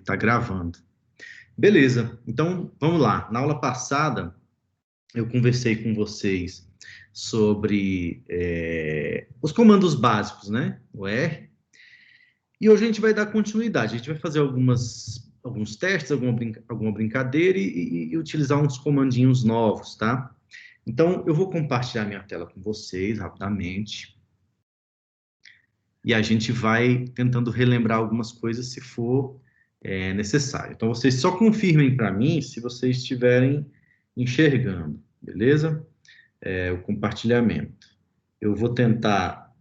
está gravando. Beleza, então vamos lá. Na aula passada, eu conversei com vocês sobre os comandos básicos, né? O R. E hoje a gente vai dar continuidade. A gente vai fazer alguns testes, alguma brincadeira e utilizar uns comandinhos novos, tá? Então, eu vou compartilhar minha tela com vocês rapidamente. E a gente vai tentando relembrar algumas coisas se for necessário. Então, vocês só confirmem para mim se vocês estiverem enxergando, beleza? O compartilhamento. Eu vou tentar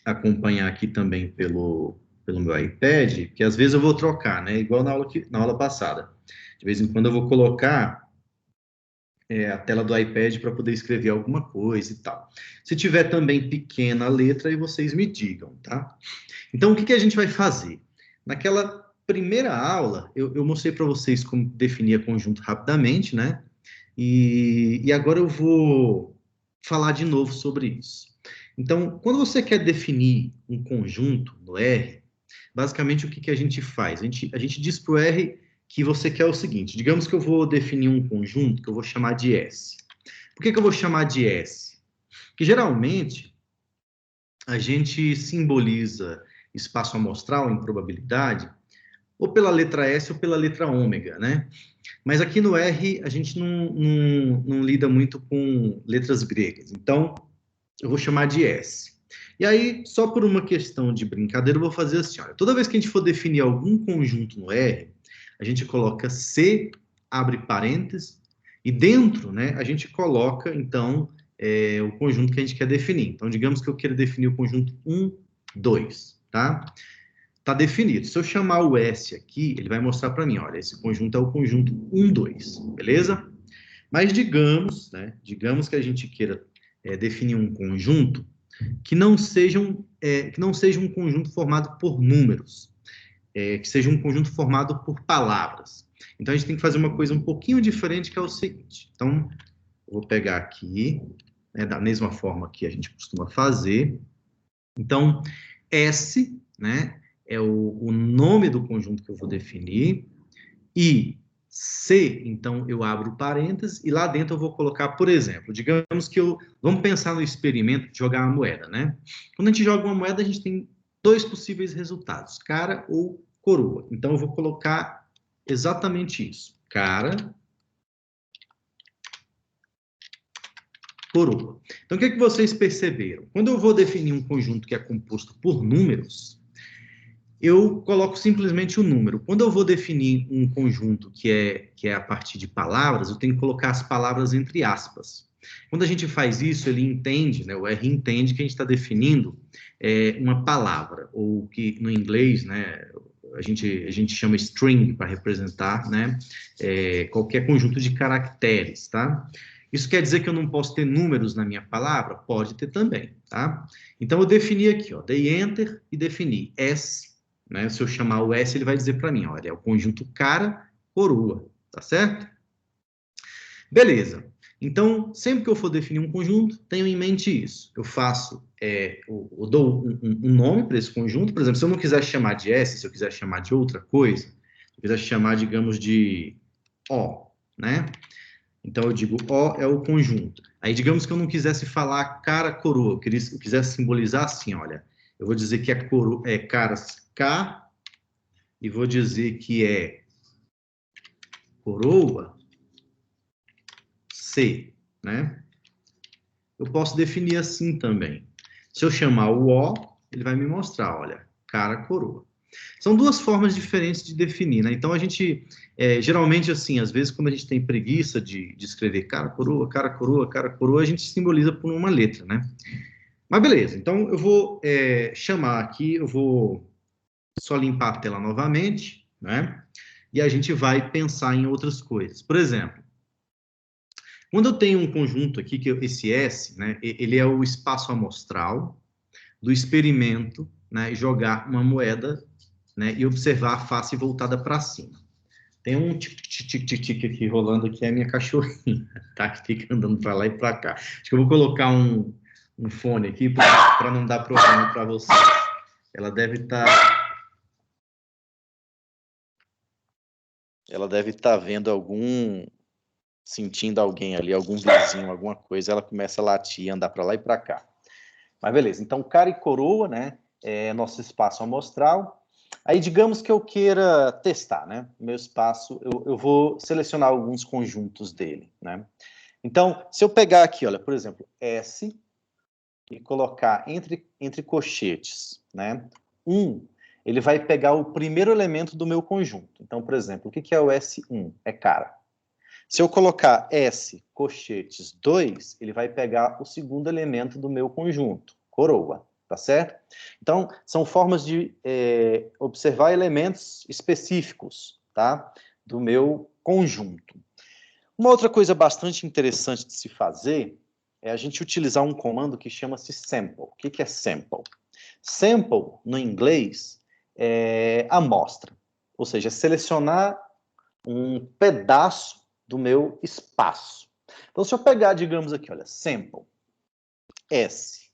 acompanhar aqui também pelo meu iPad, que às vezes eu vou trocar, né? Igual na aula passada. De vez em quando eu vou colocar a tela do iPad para poder escrever alguma coisa e tal. Se tiver também pequena a letra, aí vocês me digam, tá? Então, o que a gente vai fazer? Naquela primeira aula, eu mostrei para vocês como definir conjunto rapidamente, né? E agora eu vou falar de novo sobre isso. Então, quando você quer definir um conjunto no R, basicamente o que a gente faz? A gente diz para o R que você quer o seguinte, digamos que eu vou definir um conjunto que eu vou chamar de S. Por que eu vou chamar de S? Porque geralmente a gente simboliza espaço amostral em probabilidade ou pela letra S ou pela letra ômega, né? Mas aqui no R a gente não lida muito com letras gregas, então eu vou chamar de S. E aí, só por uma questão de brincadeira, eu vou fazer assim, olha, toda vez que a gente for definir algum conjunto no R, a gente coloca C, abre parênteses, e dentro, né, a gente coloca, então, o conjunto que a gente quer definir. Então, digamos que eu queira definir o conjunto 1, 2, tá? Tá definido. Se eu chamar o S aqui, ele vai mostrar para mim, olha, esse conjunto é o conjunto 1, 2, beleza? Mas digamos, né, digamos que a gente queira definir um conjunto que não seja um conjunto formado por números, que seja um conjunto formado por palavras. Então, a gente tem que fazer uma coisa um pouquinho diferente, que é o seguinte. Então, eu vou pegar aqui, da mesma forma que a gente costuma fazer. Então, S, né, é o nome do conjunto que eu vou definir, e C, então, eu abro parênteses, e lá dentro eu vou colocar, por exemplo, digamos que vamos pensar no experimento de jogar uma moeda, né? Quando a gente joga uma moeda, a gente tem dois possíveis resultados, cara ou coroa. Então, eu vou colocar exatamente isso, cara, coroa. Então, o que vocês perceberam? Quando eu vou definir um conjunto que é composto por números, eu coloco simplesmente o número. Quando eu vou definir um conjunto que é a partir de palavras, eu tenho que colocar as palavras entre aspas. Quando a gente faz isso, ele entende, né, o R entende que a gente está definindo uma palavra, ou que no inglês, né, a gente chama string para representar, né, qualquer conjunto de caracteres, tá? Isso quer dizer que eu não posso ter números na minha palavra? Pode ter também, tá? Então, eu defini aqui, ó, dei enter e defini S, né? Se eu chamar o S, ele vai dizer para mim, olha, é o conjunto cara, coroa, tá certo? Beleza. Então, sempre que eu for definir um conjunto, tenho em mente isso. Eu faço, eu dou um nome para esse conjunto. Por exemplo, se eu não quiser chamar de S, se eu quiser chamar de outra coisa, se eu quiser chamar, digamos, de O, né? Então, eu digo O é o conjunto. Aí, digamos que eu não quisesse falar cara, coroa, eu quisesse simbolizar assim, olha, eu vou dizer que é caras K, e vou dizer que é coroa C, né? Eu posso definir assim também. Se eu chamar o O, ele vai me mostrar, olha, cara, coroa. São duas formas diferentes de definir, né? Então, a gente, geralmente, assim, às vezes, quando a gente tem preguiça de escrever cara, coroa, cara, coroa, cara, coroa, a gente simboliza por uma letra, né? Mas beleza, então eu vou chamar aqui, eu vou só limpar a tela novamente, né? E a gente vai pensar em outras coisas. Por exemplo, quando eu tenho um conjunto aqui, que esse S, né, ele é o espaço amostral do experimento, né, jogar uma moeda, né, e observar a face voltada para cima. Tem um tic-tic-tic-tic aqui rolando, que é a minha cachorrinha, tá? Que fica andando para lá e para cá. Acho que eu vou colocar um fone aqui para não dar problema para vocês. Ela deve estar Ela deve estar vendo sentindo alguém ali, algum vizinho, alguma coisa, ela começa a latir, andar para lá e para cá. Mas beleza, então cara e coroa, né, é nosso espaço amostral. Aí digamos que eu queira testar, né, meu espaço, eu vou selecionar alguns conjuntos dele, né. Então, se eu pegar aqui, olha, por exemplo, S e colocar entre colchetes, né, 1, ele vai pegar o primeiro elemento do meu conjunto. Então, por exemplo, o que é o S1? É cara. Se eu colocar S, colchetes 2, ele vai pegar o segundo elemento do meu conjunto, coroa, tá certo? Então, são formas de observar elementos específicos, tá? Do meu conjunto. Uma outra coisa bastante interessante de se fazer é a gente utilizar um comando que chama-se sample. O que é sample? Sample, no inglês, é amostra, ou seja, selecionar um pedaço do meu espaço. Então, se eu pegar, digamos aqui, olha, sample S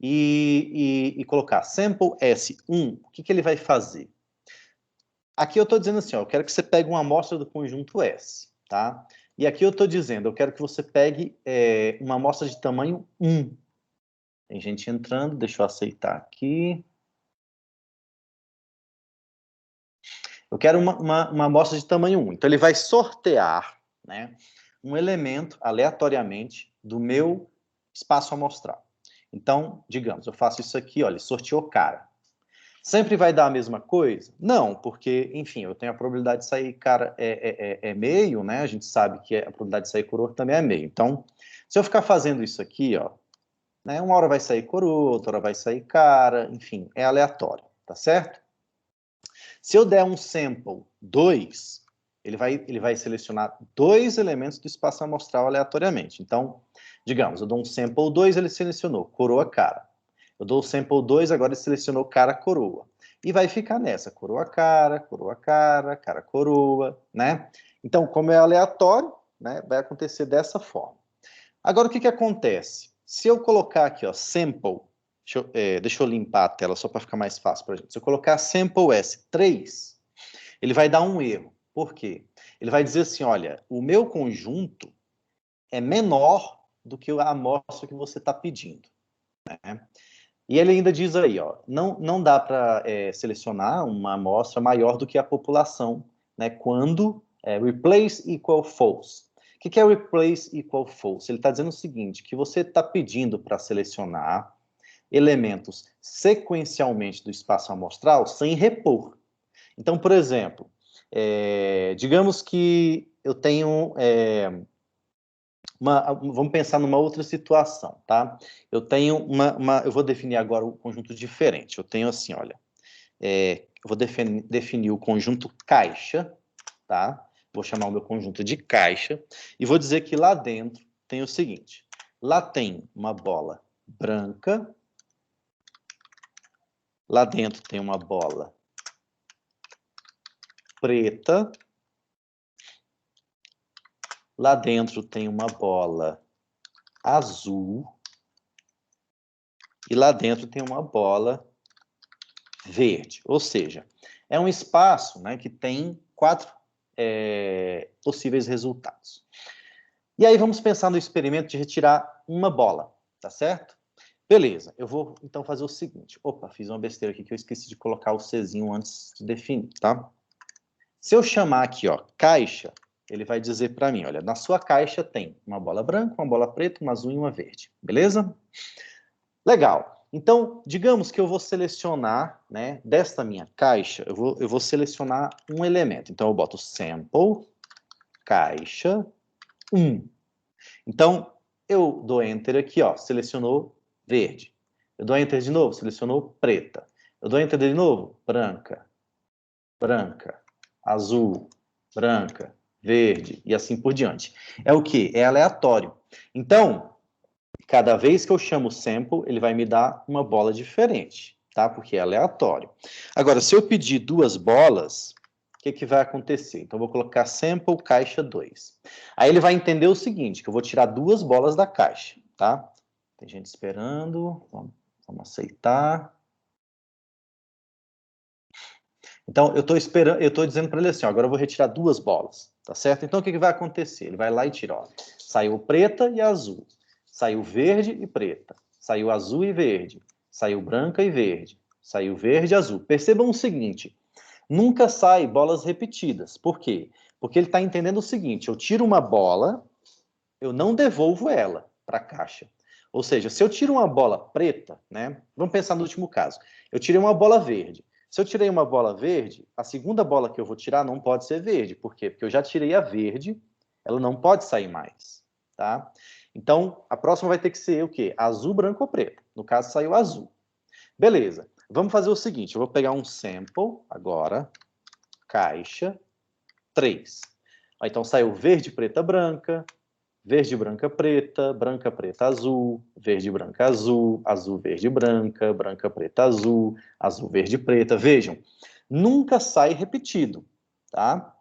e colocar sample S1, o que ele vai fazer? Aqui eu estou dizendo assim, ó, eu quero que você pegue uma amostra do conjunto S, tá? E aqui eu estou dizendo, eu quero que você pegue uma amostra de tamanho 1. Tem gente entrando, deixa eu aceitar aqui. Eu quero uma amostra de tamanho 1. Então, ele vai sortear, né, um elemento aleatoriamente do meu espaço amostral. Então, digamos, eu faço isso aqui, olha, sorteou cara. Sempre vai dar a mesma coisa? Não, porque, enfim, eu tenho a probabilidade de sair cara meio, né? A gente sabe que a probabilidade de sair coroa também é meio. Então, se eu ficar fazendo isso aqui, ó, né, uma hora vai sair coroa, outra hora vai sair cara, enfim, é aleatório, tá certo? Se eu der um sample 2, ele vai selecionar 2 elementos do espaço amostral aleatoriamente. Então, digamos, eu dou um sample 2, ele selecionou coroa, cara. Eu dou o sample 2, agora ele selecionou cara, coroa. E vai ficar nessa, coroa, cara, cara, coroa, né? Então, como é aleatório, né, vai acontecer dessa forma. Agora, o que acontece? Se eu colocar aqui, ó, sample, deixa eu limpar a tela só para ficar mais fácil para a gente. Se eu colocar sample S3, ele vai dar um erro. Por quê? Ele vai dizer assim, olha, o meu conjunto é menor do que a amostra que você está pedindo, né? E ele ainda diz aí, ó, não dá para selecionar uma amostra maior do que a população, né, quando replace equal false. O que é replace equal false? Ele está dizendo o seguinte, que você está pedindo para selecionar elementos sequencialmente do espaço amostral sem repor. Então, por exemplo, digamos que eu tenho vamos pensar numa outra situação, tá? Eu tenho eu vou definir agora o conjunto diferente. Eu tenho assim, olha, eu vou definir o conjunto caixa, tá? Vou chamar o meu conjunto de caixa e vou dizer que lá dentro tem o seguinte: lá tem uma bola branca, lá dentro tem uma bola preta, lá dentro tem uma bola azul e lá dentro tem uma bola verde. Ou seja, é um espaço, né, que tem 4 possíveis resultados. E aí vamos pensar no experimento de retirar uma bola, tá certo? Beleza, eu vou então fazer o seguinte. Opa, fiz uma besteira aqui que eu esqueci de colocar o Czinho antes de definir, tá? Se eu chamar aqui, ó, caixa, ele vai dizer para mim, olha, na sua caixa tem uma bola branca, uma bola preta, uma azul e uma verde, beleza? Legal. Então, digamos que eu vou selecionar, né, desta minha caixa, eu vou selecionar um elemento. Então, eu boto sample, caixa, 1. Então, eu dou Enter aqui, ó, selecionou verde. Eu dou Enter de novo, selecionou preta. Eu dou Enter de novo, branca, branca, azul, branca, verde, e assim por diante. É o quê? É aleatório. Então, cada vez que eu chamo sample, ele vai me dar uma bola diferente, tá? Porque é aleatório. Agora, se eu pedir 2 bolas, o que vai acontecer? Então, eu vou colocar sample caixa 2. Aí ele vai entender o seguinte, que eu vou tirar 2 bolas da caixa, tá? Tem gente esperando, vamos aceitar. Então, eu estou esperando, eu estou dizendo para ele assim, ó, agora eu vou retirar 2 bolas, tá certo? Então, o que, que vai acontecer? Ele vai lá e tira, ó, saiu preta e azul, saiu verde e preta, saiu azul e verde, saiu branca e verde, saiu verde e azul. Percebam o seguinte, nunca sai bolas repetidas. Por quê? Porque ele está entendendo o seguinte, eu tiro uma bola, eu não devolvo ela para a caixa. Ou seja, se eu tiro uma bola preta, né? Vamos pensar no último caso. Eu tirei uma bola verde. Se eu tirei uma bola verde, a segunda bola que eu vou tirar não pode ser verde. Por quê? Porque eu já tirei a verde, ela não pode sair mais, tá? Então, a próxima vai ter que ser o quê? Azul, branco ou preto. No caso, saiu azul. Beleza. Vamos fazer o seguinte, eu vou pegar um sample agora, caixa 3. Então, saiu verde, preta, branca, verde, branca, preta, azul, verde, branca, azul, azul, verde, branca, preta, azul, verde, preta. Vejam, nunca sai repetido, tá?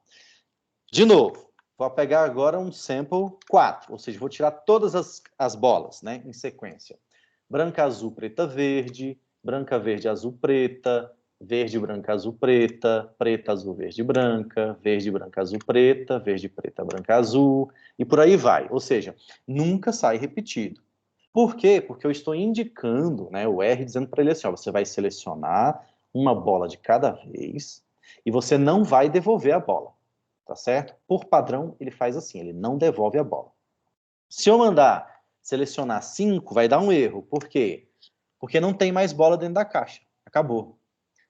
De novo, vou pegar agora um sample 4, ou seja, vou tirar todas as bolas, né, em sequência. Branca, azul, branca, verde, azul, preta, verde, branca, azul, preta, preta, azul, verde, branca, azul, preta, verde, preta, branca, azul, e por aí vai. Ou seja, nunca sai repetido. Por quê? Porque eu estou indicando, né, o R dizendo para ele assim, ó, você vai selecionar uma bola de cada vez e você não vai devolver a bola, tá certo? Por padrão, ele faz assim, ele não devolve a bola. Se eu mandar selecionar 5, vai dar um erro. Por quê? Porque não tem mais bola dentro da caixa. Acabou.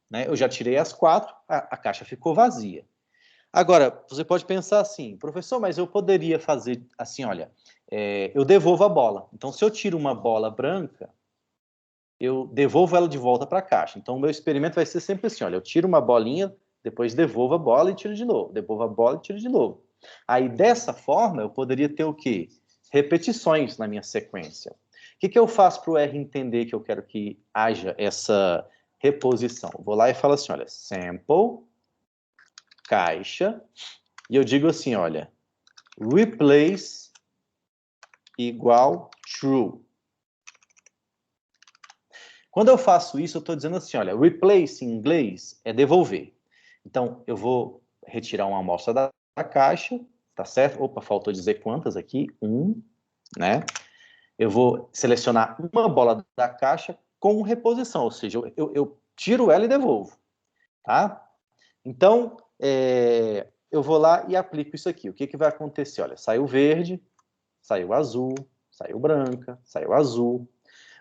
Né? Eu já tirei as 4, a caixa ficou vazia. Agora, você pode pensar assim, professor, mas eu poderia fazer assim, olha, eu devolvo a bola. Então, se eu tiro uma bola branca, eu devolvo ela de volta para a caixa. Então, o meu experimento vai ser sempre assim, olha, eu tiro uma bolinha, depois devolvo a bola e tiro de novo. Devolvo a bola e tiro de novo. Aí, dessa forma, eu poderia ter o quê? Repetições na minha sequência. O que, que eu faço para o R entender que eu quero que haja essa reposição? Vou lá e falo assim, olha, sample, caixa, e eu digo assim, olha, replace igual true. Quando eu faço isso, eu estou dizendo assim, olha, replace em inglês é devolver. Então, eu vou retirar uma amostra da caixa, tá certo? Opa, faltou dizer quantas aqui. 1, né? Eu vou selecionar uma bola da caixa com reposição, ou seja, eu tiro ela e devolvo, tá? Então, eu vou lá e aplico isso aqui. O que, que vai acontecer? Olha, saiu verde, saiu azul, saiu branca, saiu azul.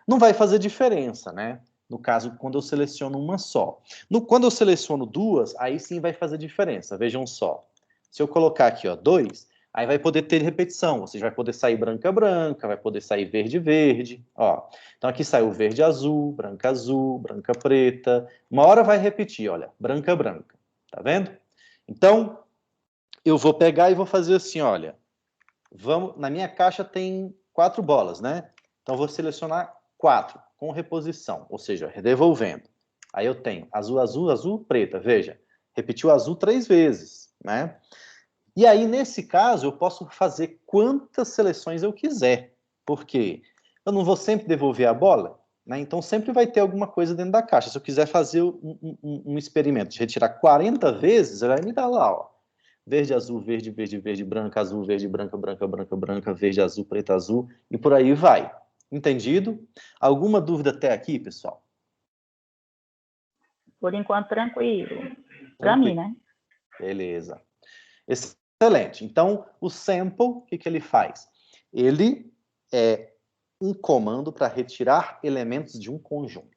Não vai fazer diferença, né? No caso, quando eu seleciono uma só. Quando eu seleciono 2, aí sim vai fazer diferença. Vejam só. Se eu colocar aqui, ó, 2, aí vai poder ter repetição. Ou seja, vai poder sair branca, branca, vai poder sair verde, verde. Ó. Então aqui saiu verde, azul, branca, preta. Uma hora vai repetir, olha, branca, branca. Tá vendo? Então, eu vou pegar e vou fazer assim, olha. Na minha caixa tem 4 bolas, né? Então, eu vou selecionar 4 com reposição, ou seja, devolvendo. Aí eu tenho azul, azul, azul, preta. Veja, repetiu azul 3 vezes, né? E aí, nesse caso, eu posso fazer quantas seleções eu quiser. Por quê? Eu não vou sempre devolver a bola, né? Então, sempre vai ter alguma coisa dentro da caixa. Se eu quiser fazer um experimento de retirar 40 vezes, vai me dar lá, ó. Verde, azul, verde, verde, verde, branca, azul, verde, branca, branca, branca, branca, verde, azul, preto, azul, e por aí vai. Entendido? Alguma dúvida até aqui, pessoal? Por enquanto, tranquilo. Para mim, Tranquilo. né? Beleza. Excelente. Então, o sample, o que, que ele faz? Ele é um comando para retirar elementos de um conjunto.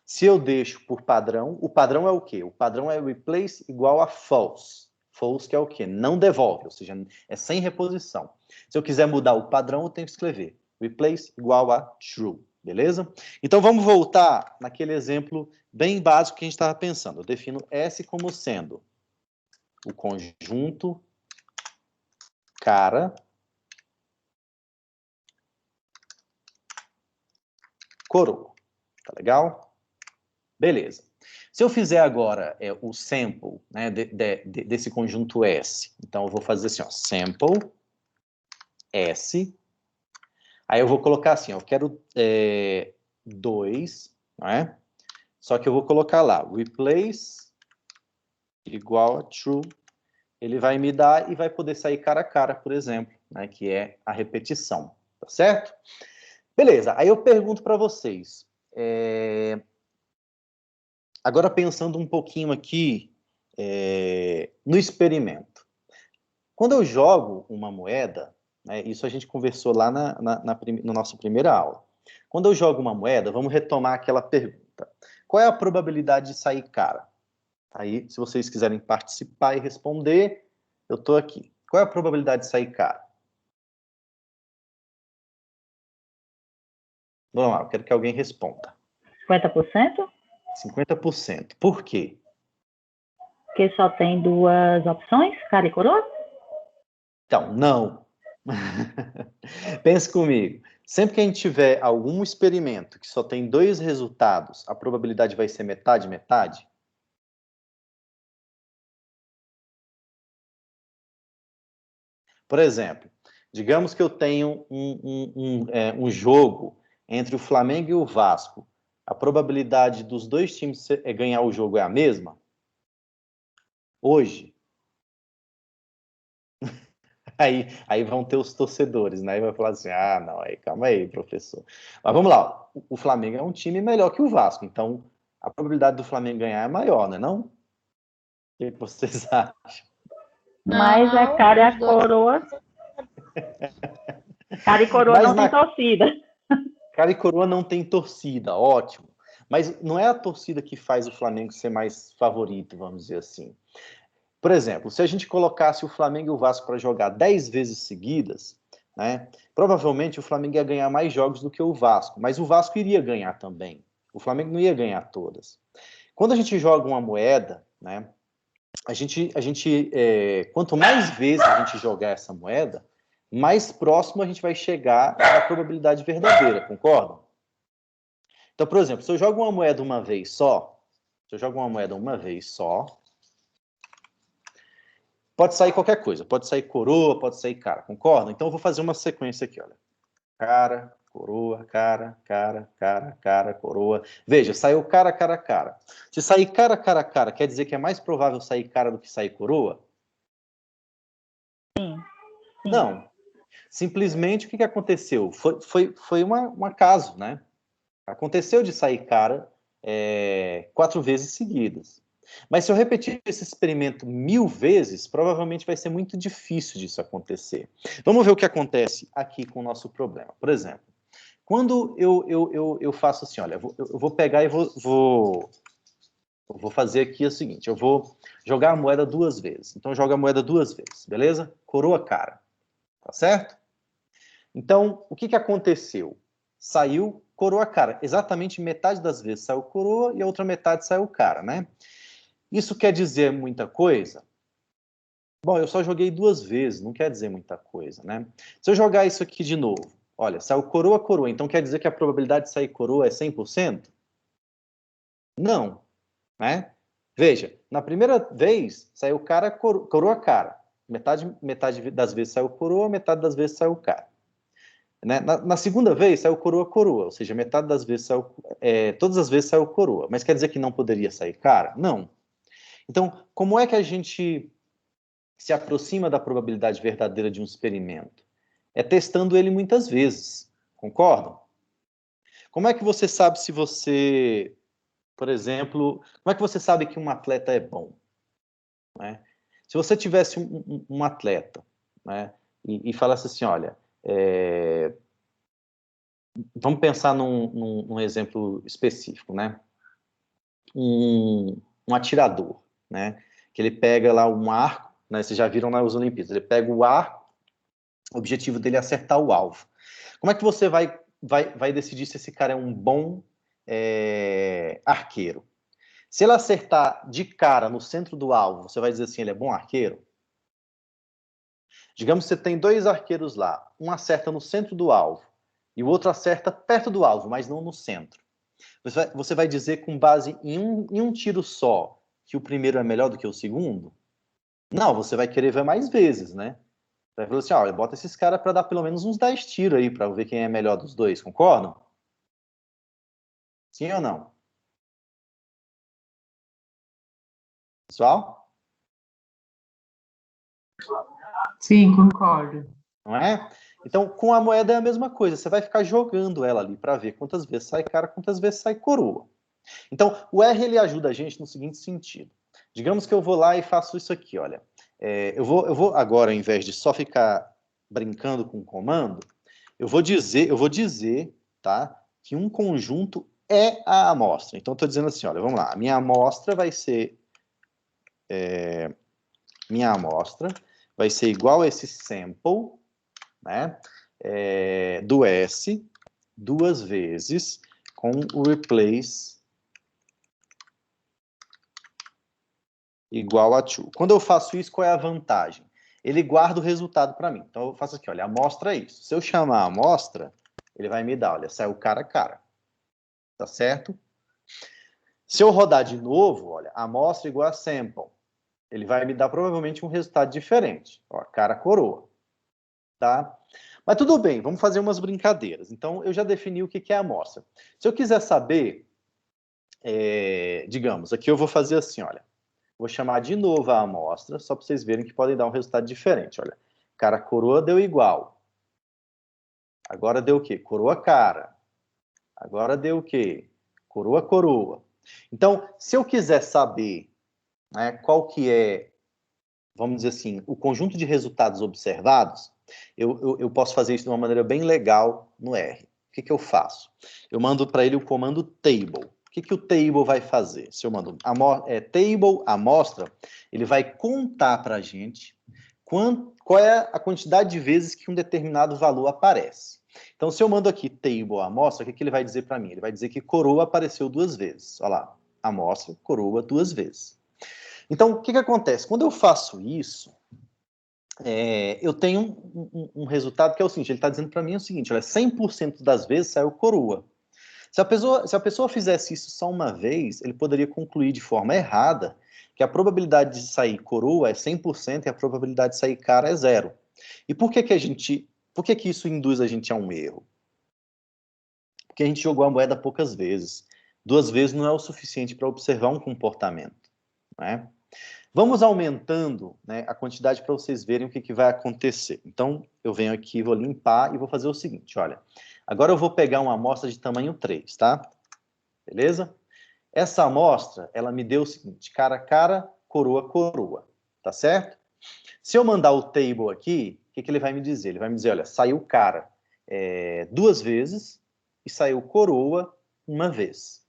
Se eu deixo por padrão, o padrão é o quê? O padrão é replace igual a false. False que é o quê? Não devolve, ou seja, é sem reposição. Se eu quiser mudar o padrão, eu tenho que escrever replace igual a true, beleza? Então vamos voltar naquele exemplo bem básico que a gente estava pensando. Eu defino S como sendo o conjunto cara, coroa. Tá legal? Beleza. Se eu fizer agora o sample, né, desse conjunto S, então eu vou fazer assim, ó, sample S, aí eu vou colocar assim, ó, eu quero 2, não é? Só que eu vou colocar lá, replace igual a true, ele vai me dar e vai poder sair cara a cara, por exemplo, né, que é a repetição, tá certo? Beleza, aí eu pergunto para vocês, agora pensando um pouquinho aqui no experimento. Quando eu jogo uma moeda, né, isso a gente conversou lá na nossa primeira aula. Quando eu jogo uma moeda, vamos retomar aquela pergunta. Qual é a probabilidade de sair cara? Aí, se vocês quiserem participar e responder, eu estou aqui. Qual é a probabilidade de sair cara? Vamos lá, eu quero que alguém responda. 50%? 50%. Por quê? Porque só tem duas opções, cara e coroa? Então, não. Pense comigo. Sempre que a gente tiver algum experimento que só tem dois resultados, a probabilidade vai ser metade, metade? Por exemplo, digamos que eu tenho um jogo entre o Flamengo e o Vasco. A probabilidade dos dois times ganhar o jogo é a mesma? Hoje? Aí vão ter os torcedores, né? E vai falar assim, ah, não, aí calma aí, professor. Mas vamos lá, o Flamengo é um time melhor que o Vasco, então a probabilidade do Flamengo ganhar é maior, né não? O que vocês acham? Mas é cara e a coroa. Cara e coroa Mas não tem torcida. Cara e coroa não tem torcida, ótimo. Mas não é a torcida que faz o Flamengo ser mais favorito, vamos dizer assim. Por exemplo, se a gente colocasse o Flamengo e o Vasco para jogar 10 vezes seguidas, né, provavelmente o Flamengo ia ganhar mais jogos do que o Vasco, mas o Vasco iria ganhar também. O Flamengo não ia ganhar todas. Quando a gente joga uma moeda, né, quanto mais vezes a gente jogar essa moeda, mais próximo a gente vai chegar à probabilidade verdadeira, concordam? Então, por exemplo, se eu jogo uma moeda uma vez só, pode sair qualquer coisa. Pode sair coroa, pode sair cara, concorda? Então eu vou fazer uma sequência aqui, olha. Cara, coroa, cara, cara, cara, cara, coroa. Veja, saiu cara, cara, cara. Se sair cara, cara, cara, quer dizer que é mais provável sair cara do que sair coroa? Sim. Não. Simplesmente o que aconteceu? Foi um acaso, né? Aconteceu de sair cara 4 vezes seguidas. Mas se eu repetir esse experimento 1000 vezes, provavelmente vai ser muito difícil disso acontecer. Vamos ver o que acontece aqui com o nosso problema. Por exemplo, quando eu faço assim, olha, eu vou pegar e vou fazer aqui o seguinte, eu vou jogar a moeda 2 vezes. Então, eu jogo a moeda 2 vezes, beleza? Coroa cara, tá certo? Então, o que aconteceu? Saiu coroa cara. Exatamente metade das vezes saiu coroa e a outra metade saiu cara, né? Isso quer dizer muita coisa? Bom, eu só joguei 2 vezes, não quer dizer muita coisa, né? Se eu jogar isso aqui de novo, olha, saiu coroa, coroa, então quer dizer que a probabilidade de sair coroa é 100%? Não, né? Veja, na primeira vez saiu cara, coroa, cara. Metade das vezes saiu coroa, metade das vezes saiu cara. Né? Na segunda vez saiu coroa, coroa, ou seja, metade das vezes saiu, todas as vezes saiu coroa. Mas quer dizer que não poderia sair cara? Não. Então, como é que a gente se aproxima da probabilidade verdadeira de um experimento? É testando ele muitas vezes. Concordam? Como é que você sabe se você, por exemplo, como é que você sabe que um atleta é bom? Né? Se você tivesse um atleta, né, e falasse assim, olha, vamos pensar num exemplo específico, né? Um atirador, né? Que ele pega lá um arco, né? Vocês já viram nas Olimpíadas, ele pega o arco, o objetivo dele é acertar o alvo. Como é que você vai decidir se esse cara é um bom arqueiro? Se ele acertar de cara no centro do alvo, você vai dizer assim, ele é bom arqueiro? Digamos que você tem 2 arqueiros lá, um acerta no centro do alvo e o outro acerta perto do alvo, mas não no centro. Você vai dizer com base em um tiro só que o primeiro é melhor do que o segundo? Não, você vai querer ver mais vezes, né? Vai falar assim, olha, bota esses caras para dar pelo menos uns 10 tiros aí, para ver quem é melhor dos dois, concordam? Sim ou não? Pessoal? Sim, concordo. Não é? Então, com a moeda é a mesma coisa. Você vai ficar jogando ela ali para ver quantas vezes sai cara, quantas vezes sai coroa. Então, o R ele ajuda a gente no seguinte sentido. Digamos que eu vou lá e faço isso aqui, olha. Eu vou agora, ao invés de só ficar brincando com o comando, eu vou dizer, tá, que um conjunto é a amostra. Então, estou dizendo assim, olha, vamos lá. A minha amostra vai ser igual a esse sample, né, do S, duas vezes, com o replace igual a true. Quando eu faço isso, qual é a vantagem? Ele guarda o resultado para mim. Então, eu faço aqui, olha, a amostra é isso. Se eu chamar a amostra, ele vai me dar, olha, saiu cara a cara. Tá certo? Se eu rodar de novo, olha, amostra igual a sample. Ele vai me dar provavelmente um resultado diferente. Ó, cara coroa. Tá? Mas tudo bem, vamos fazer umas brincadeiras. Então, eu já defini o que é a amostra. Se eu quiser saber, digamos, aqui eu vou fazer assim, olha. Vou chamar de novo a amostra, só para vocês verem que podem dar um resultado diferente. Olha, cara coroa deu igual. Agora deu o quê? Coroa cara. Agora deu o quê? Coroa coroa. Então, se eu quiser saber, né, qual que é, vamos dizer assim, o conjunto de resultados observados, eu posso fazer isso de uma maneira bem legal no R. O que eu faço? Eu mando para ele o comando table. O que o table vai fazer? Se eu mando table amostra, ele vai contar para a gente qual é a quantidade de vezes que um determinado valor aparece. Então, se eu mando aqui table amostra, o que ele vai dizer para mim? Ele vai dizer que coroa apareceu duas vezes. Olha lá, amostra, coroa duas vezes. Então, o que acontece? Quando eu faço isso, eu tenho um resultado que é o seguinte, ele está dizendo para mim o seguinte, olha, 100% das vezes saiu coroa. Se a pessoa fizesse isso só uma vez, ele poderia concluir de forma errada que a probabilidade de sair coroa é 100% e a probabilidade de sair cara é zero. E por que que isso induz a gente a um erro? Porque a gente jogou a moeda poucas vezes. Duas vezes não é o suficiente para observar um comportamento, né? Vamos aumentando, né, a quantidade para vocês verem o que vai acontecer. Então, eu venho aqui, vou limpar e vou fazer o seguinte, olha. Agora eu vou pegar uma amostra de tamanho 3, tá? Beleza? Essa amostra, ela me deu o seguinte, cara a cara, coroa coroa, tá certo? Se eu mandar o table aqui, o que ele vai me dizer? Ele vai me dizer, olha, saiu cara duas vezes e saiu coroa uma vez.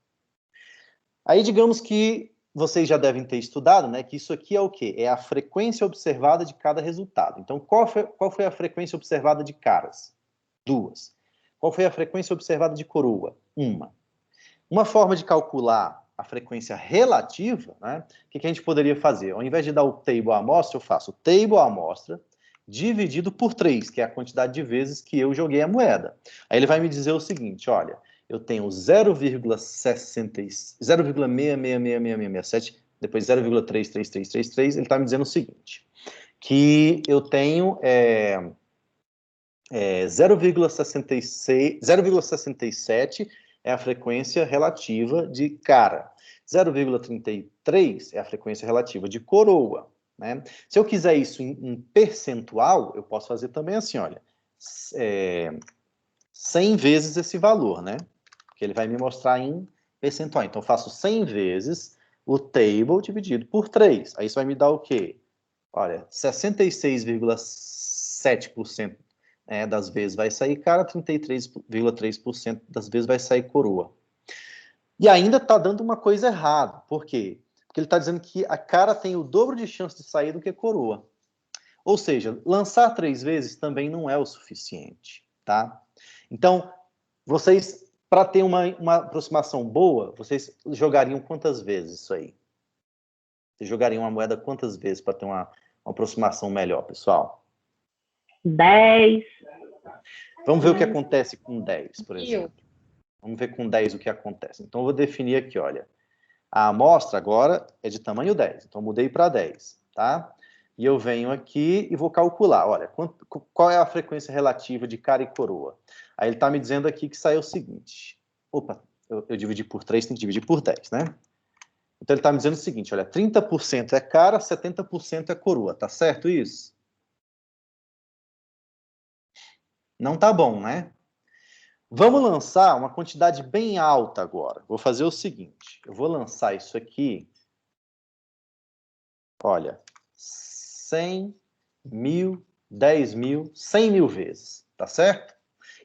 Aí, digamos que vocês já devem ter estudado, né, que isso aqui é o quê? É a frequência observada de cada resultado. Então, qual foi a frequência observada de caras? Duas. Qual foi a frequência observada de coroa? Uma. Uma forma de calcular a frequência relativa, né, o que a gente poderia fazer? Ao invés de dar o table à amostra, eu faço o table à amostra dividido por 3, que é a quantidade de vezes que eu joguei a moeda. Aí ele vai me dizer o seguinte, olha, eu tenho 0,66667, depois 0,33333, ele está me dizendo o seguinte, que eu tenho 0,67 é a frequência relativa de cara. 0,33 é a frequência relativa de coroa. Né? Se eu quiser isso em percentual, eu posso fazer também assim, olha, 100 vezes esse valor, né? Porque ele vai me mostrar em percentual. Então, eu faço 100 vezes o table dividido por 3. Aí isso vai me dar o quê? Olha, 66,7% das vezes vai sair cara, 33,3% das vezes vai sair coroa. E ainda está dando uma coisa errada. Por quê? Porque ele está dizendo que a cara tem o dobro de chance de sair do que coroa. Ou seja, lançar 3 vezes também não é o suficiente, tá? Então, vocês, para ter uma aproximação boa, vocês jogariam quantas vezes isso aí? Vocês jogariam uma moeda quantas vezes para ter uma aproximação melhor, pessoal? 10. Vamos ver o que acontece com 10, por exemplo. Vamos ver com 10 o que acontece. Então, eu vou definir aqui, olha. A amostra agora é de tamanho 10. Então, eu mudei para 10, tá? E eu venho aqui e vou calcular. Olha, qual é a frequência relativa de cara e coroa? Aí ele está me dizendo aqui que saiu o seguinte. Opa, eu dividi por 3, tem que dividir por 10, né? Então, ele está me dizendo o seguinte, olha, 30% é cara, 70% é coroa. Tá certo isso? Não tá bom, né? Vamos lançar uma quantidade bem alta agora. Vou fazer o seguinte, eu vou lançar isso aqui, olha, 100 mil, 10 mil, 100 mil vezes, tá certo?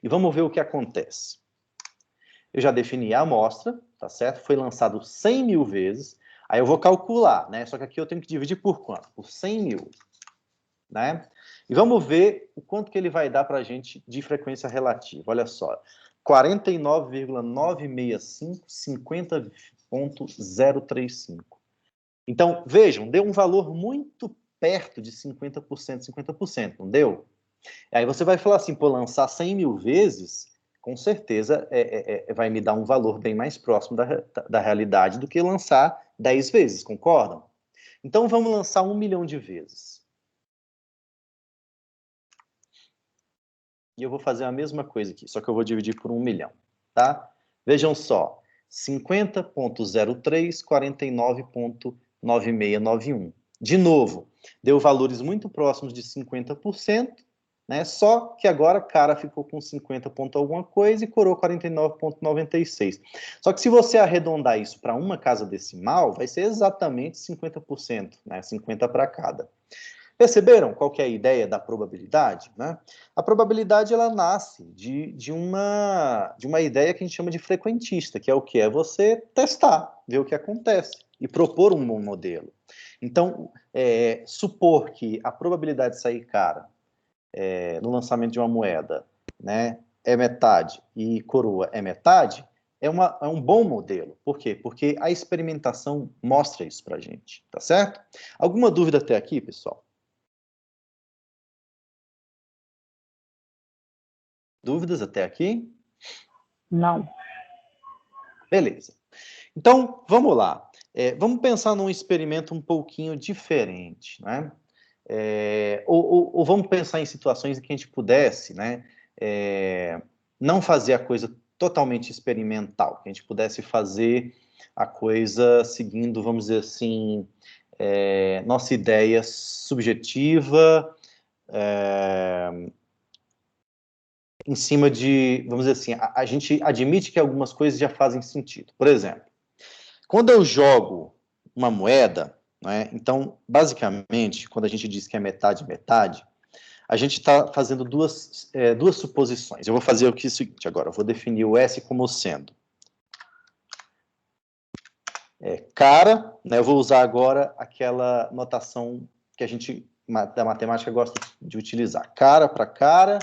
E vamos ver o que acontece. Eu já defini a amostra, tá certo? Foi lançado 100 mil vezes, aí eu vou calcular, né? Só que aqui eu tenho que dividir por quanto? Por 100 mil, né? E vamos ver o quanto que ele vai dar para a gente de frequência relativa. Olha só, 49,965, 50,035. Então, vejam, deu um valor muito perto de 50%, 50%, não deu? Aí você vai falar assim, pô, lançar 100 mil vezes, com certeza vai me dar um valor bem mais próximo da realidade do que lançar 10 vezes, concordam? Então, vamos lançar 1 milhão de vezes. E eu vou fazer a mesma coisa aqui, só que eu vou dividir por 1 milhão, tá? Vejam só, 50,03, 49,9691. De novo, deu valores muito próximos de 50%, né? Só que agora cara ficou com 50 ponto alguma coisa e coroa 49,96. Só que se você arredondar isso para uma casa decimal, vai ser exatamente 50%, né? 50 para cada. Perceberam qual que é a ideia da probabilidade, né? A probabilidade, ela nasce de uma ideia que a gente chama de frequentista, que é o que? É você testar, ver o que acontece e propor um bom modelo. Então, supor que a probabilidade de sair cara no lançamento de uma moeda, né, é metade e coroa é metade, é um bom modelo. Por quê? Porque a experimentação mostra isso pra gente, tá certo? Alguma dúvida até aqui, pessoal? Dúvidas até aqui? Não. Beleza. Então, vamos lá. Vamos pensar num experimento um pouquinho diferente, né? Ou vamos pensar em situações em que a gente pudesse, né, não fazer a coisa totalmente experimental, que a gente pudesse fazer a coisa seguindo, vamos dizer assim, nossa ideia subjetiva, em cima de, vamos dizer assim, a gente admite que algumas coisas já fazem sentido. Por exemplo, quando eu jogo uma moeda, né, então, basicamente, quando a gente diz que é metade, metade, a gente está fazendo duas suposições. Eu vou fazer o seguinte agora, eu vou definir o S como sendo cara, né, eu vou usar agora aquela notação que a gente, da matemática, gosta de utilizar. Cara para cara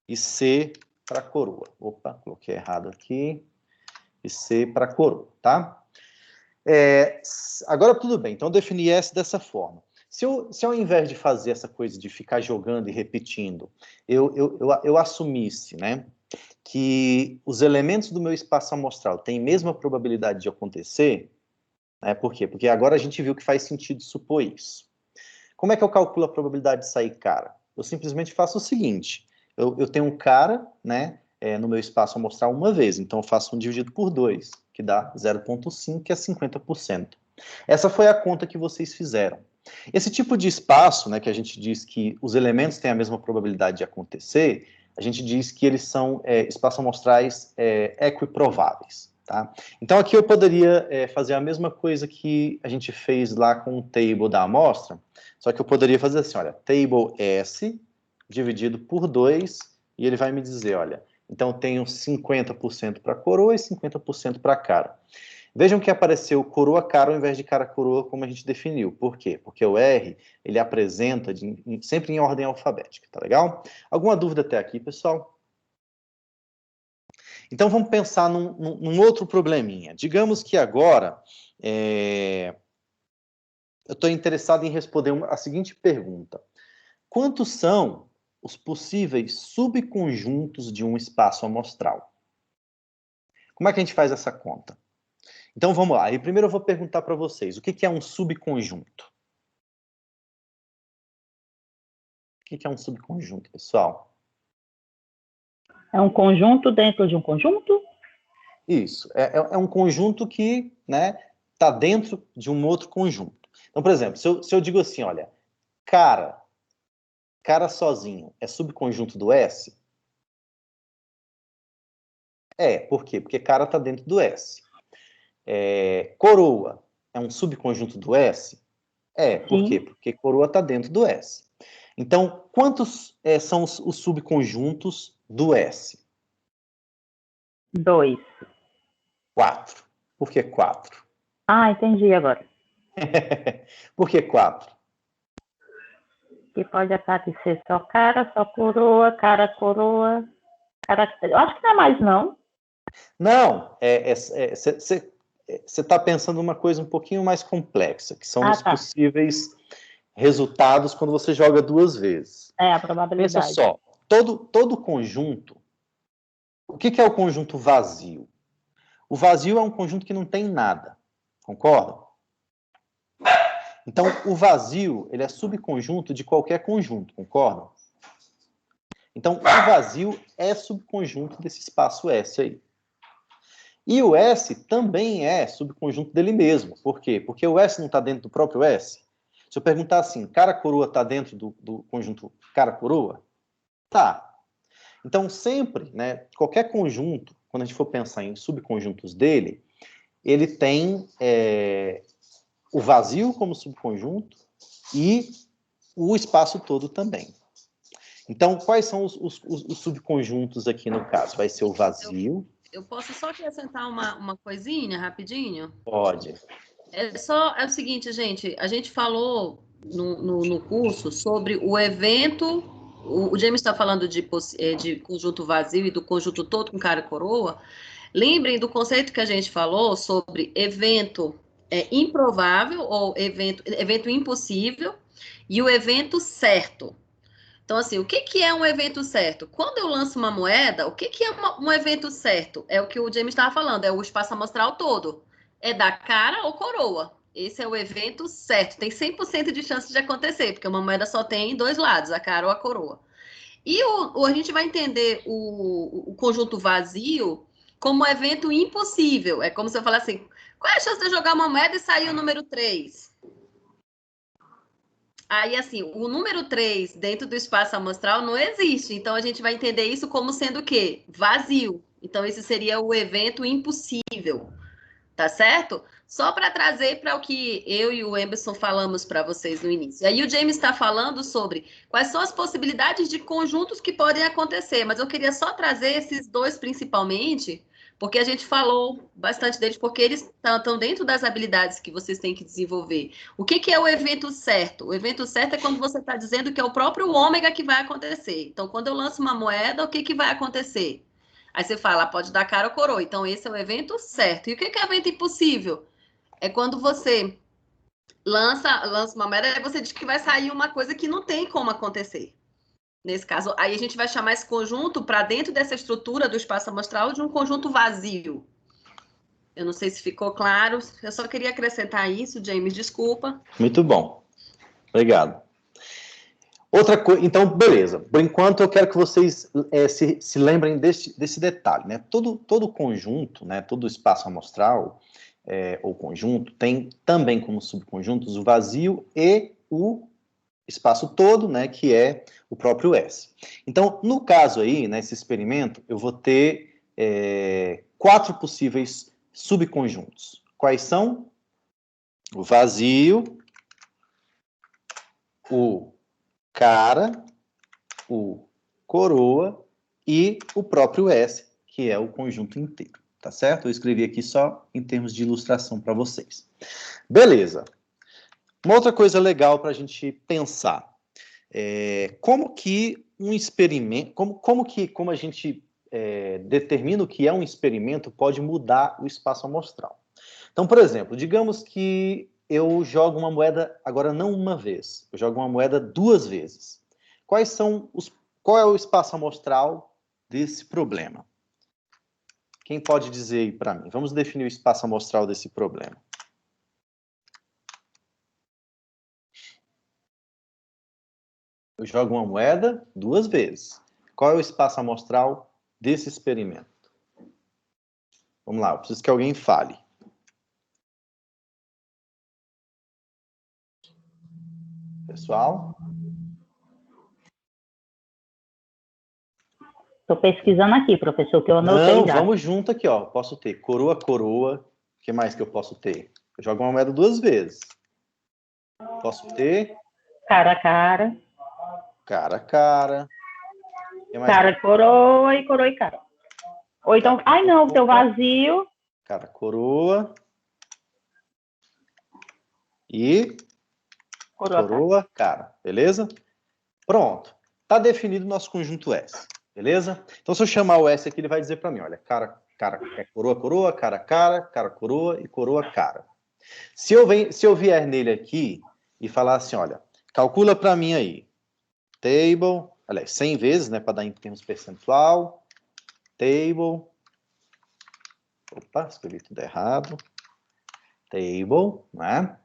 e C para coroa. Opa, coloquei errado aqui. E C para coroa, tá? Agora tudo bem, então eu defini S dessa forma. Se ao invés de fazer essa coisa de ficar jogando e repetindo, eu assumisse, né, que os elementos do meu espaço amostral têm a mesma probabilidade de acontecer, né, por quê? Porque agora a gente viu que faz sentido supor isso. Como é que eu calculo a probabilidade de sair cara? Eu simplesmente faço o seguinte, eu tenho um cara, né, no meu espaço amostral uma vez, então eu faço 1 dividido por 2, que dá 0,5, que é 50%. Essa foi a conta que vocês fizeram. Esse tipo de espaço, né, que a gente diz que os elementos têm a mesma probabilidade de acontecer, a gente diz que eles são espaços amostrais equiprováveis. Tá? Então aqui eu poderia fazer a mesma coisa que a gente fez lá com o table da amostra, só que eu poderia fazer assim, olha, table S dividido por 2, e ele vai me dizer, olha, então eu tenho 50% para coroa e 50% para cara. Vejam que apareceu coroa-cara ao invés de cara-coroa, como a gente definiu. Por quê? Porque o R, ele apresenta sempre em ordem alfabética, tá legal? Alguma dúvida até aqui, pessoal? Então, vamos pensar num outro probleminha. Digamos que agora eu estou interessado em responder a seguinte pergunta. Quantos são os possíveis subconjuntos de um espaço amostral? Como é que a gente faz essa conta? Então, vamos lá. E primeiro eu vou perguntar para vocês, o que é um subconjunto? O que é um subconjunto, pessoal? É um conjunto dentro de um conjunto? Isso. É um conjunto que, né, está dentro de um outro conjunto. Então, por exemplo, se eu digo assim, olha, cara sozinho é subconjunto do S, Por quê? Porque cara está dentro do S. Coroa é um subconjunto do S? Por quê? Sim. Porque coroa está dentro do S. Então, quantos são os subconjuntos do S? 2. 4. Por que 4? Ah, entendi agora. Por que 4? Que pode aparecer só cara, só coroa, cara, coroa. Cara... Eu acho que não é mais, não. Não, você está pensando uma coisa um pouquinho mais complexa, que são os Tá. possíveis resultados quando você joga 2 vezes. A Pensa probabilidade. só, todo conjunto, o que é o conjunto vazio? O vazio é um conjunto que não tem nada, concorda? Então, o vazio, ele é subconjunto de qualquer conjunto, concorda? Então, o vazio é subconjunto desse espaço S aí. E o S também é subconjunto dele mesmo. Por quê? Porque o S não está dentro do próprio S. Se eu perguntar assim, cara-coroa está dentro do conjunto cara-coroa? Tá. Então, sempre, né, qualquer conjunto, quando a gente for pensar em subconjuntos dele, ele tem o vazio como subconjunto e o espaço todo também. Então, quais são os subconjuntos aqui no caso? Vai ser o vazio. Eu posso só acrescentar uma coisinha rapidinho? Pode. É o seguinte, gente, a gente falou no curso sobre o evento. O James está falando de conjunto vazio e do conjunto todo com cara e coroa. Lembrem do conceito que a gente falou sobre evento improvável ou evento impossível e o evento certo. Então, assim, o que é um evento certo? Quando eu lanço uma moeda, o que é um evento certo? É o que o James estava falando, é o espaço amostral todo. É da cara ou coroa. Esse é o evento certo. Tem 100% de chance de acontecer, porque uma moeda só tem 2 lados, a cara ou a coroa. E a gente vai entender o conjunto vazio como um evento impossível. É como se eu falasse assim, qual é a chance de eu jogar uma moeda e sair o número 3? Aí, assim, o número 3 dentro do espaço amostral não existe. Então, a gente vai entender isso como sendo o quê? Vazio. Então, esse seria o evento impossível. Tá certo? Só para trazer para o que eu e o Emerson falamos para vocês no início. Aí o James está falando sobre quais são as possibilidades de conjuntos que podem acontecer, mas eu queria só trazer esses 2 principalmente, porque a gente falou bastante deles, porque eles estão dentro das habilidades que vocês têm que desenvolver. O que é o evento certo? O evento certo é quando você está dizendo que é o próprio ômega que vai acontecer. Então, quando eu lanço uma moeda, o que vai acontecer? Aí você fala, pode dar cara ou coroa. Então, esse é o evento certo. E o que é evento impossível? É quando você lança uma moeda e você diz que vai sair uma coisa que não tem como acontecer. Nesse caso, aí a gente vai chamar esse conjunto para dentro dessa estrutura do espaço amostral de um conjunto vazio. Eu não sei se ficou claro. Eu só queria acrescentar isso, James, desculpa. Muito bom. Obrigado. Outra coisa, então, beleza. Por enquanto, eu quero que vocês se lembrem desse detalhe, né? Todo conjunto, né? Todo espaço amostral ou conjunto tem também como subconjuntos o vazio e o espaço todo, né? Que é o próprio S. Então, no caso aí, nesse experimento, eu vou ter 4 possíveis subconjuntos. Quais são? O vazio, o cara, o coroa e o próprio S, que é o conjunto inteiro, tá certo? Eu escrevi aqui só em termos de ilustração para vocês. Beleza. Uma outra coisa legal para a gente pensar como que um experimento, como a gente determina o que é um experimento pode mudar o espaço amostral. Então, por exemplo, digamos que eu jogo uma moeda, agora não uma vez, eu jogo uma moeda 2 vezes. Qual é o espaço amostral desse problema? Quem pode dizer aí para mim? Vamos definir o espaço amostral desse problema. Eu jogo uma moeda 2 vezes. Qual é o espaço amostral desse experimento? Vamos lá, eu preciso que alguém fale. Pessoal? Estou pesquisando aqui, professor, que eu anotei Não, já. vamos junto aqui, ó. Posso ter coroa, coroa. O que mais que eu posso ter? Eu jogo uma moeda 2 vezes. Posso ter Cara a cara. cara a cara. O que mais? Cara, coroa e cara. Ou então, ai não, o teu vazio. Cara, coroa. E coroa, cara. Beleza? Pronto. Tá definido o nosso conjunto S. Beleza? Então, se eu chamar o S aqui, ele vai dizer para mim, olha, cara, coroa, coroa, cara, coroa e coroa, cara. Se eu vier nele aqui e falar assim, olha, calcula para mim aí. Table, aliás, 100 vezes, né, para dar em termos percentual. Table. Opa, escrevi tudo errado. Table, né?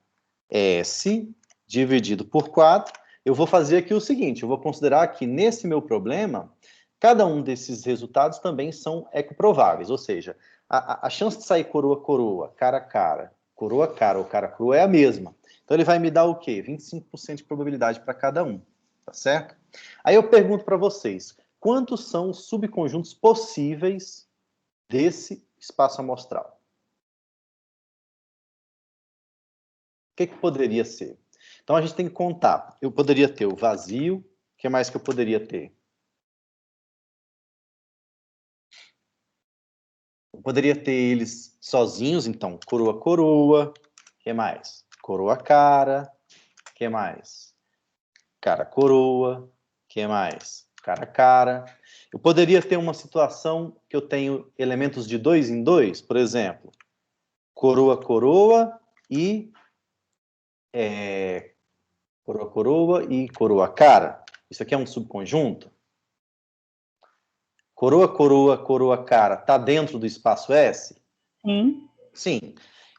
S dividido por 4. Eu vou fazer aqui o seguinte, eu vou considerar que nesse meu problema, cada um desses resultados também são equiprováveis, ou seja, a chance de sair coroa, coroa, cara ou cara crua é a mesma. Então ele vai me dar o quê? 25% de probabilidade para cada um, tá certo? Aí eu pergunto para vocês, quantos são os subconjuntos possíveis desse espaço amostral? O que poderia ser? Então, a gente tem que contar. Eu poderia ter o vazio. O que mais que eu poderia ter? Eu poderia ter eles sozinhos. Então, coroa, coroa. O que mais? Coroa, cara. O que mais? Cara, coroa. O que mais? Cara, cara. Eu poderia ter uma situação que eu tenho elementos de 2 em 2. Por exemplo, coroa, coroa e... coroa, coroa e coroa, cara. Isso aqui é um subconjunto? Coroa, coroa, coroa, cara, tá dentro do espaço S? Sim. Sim.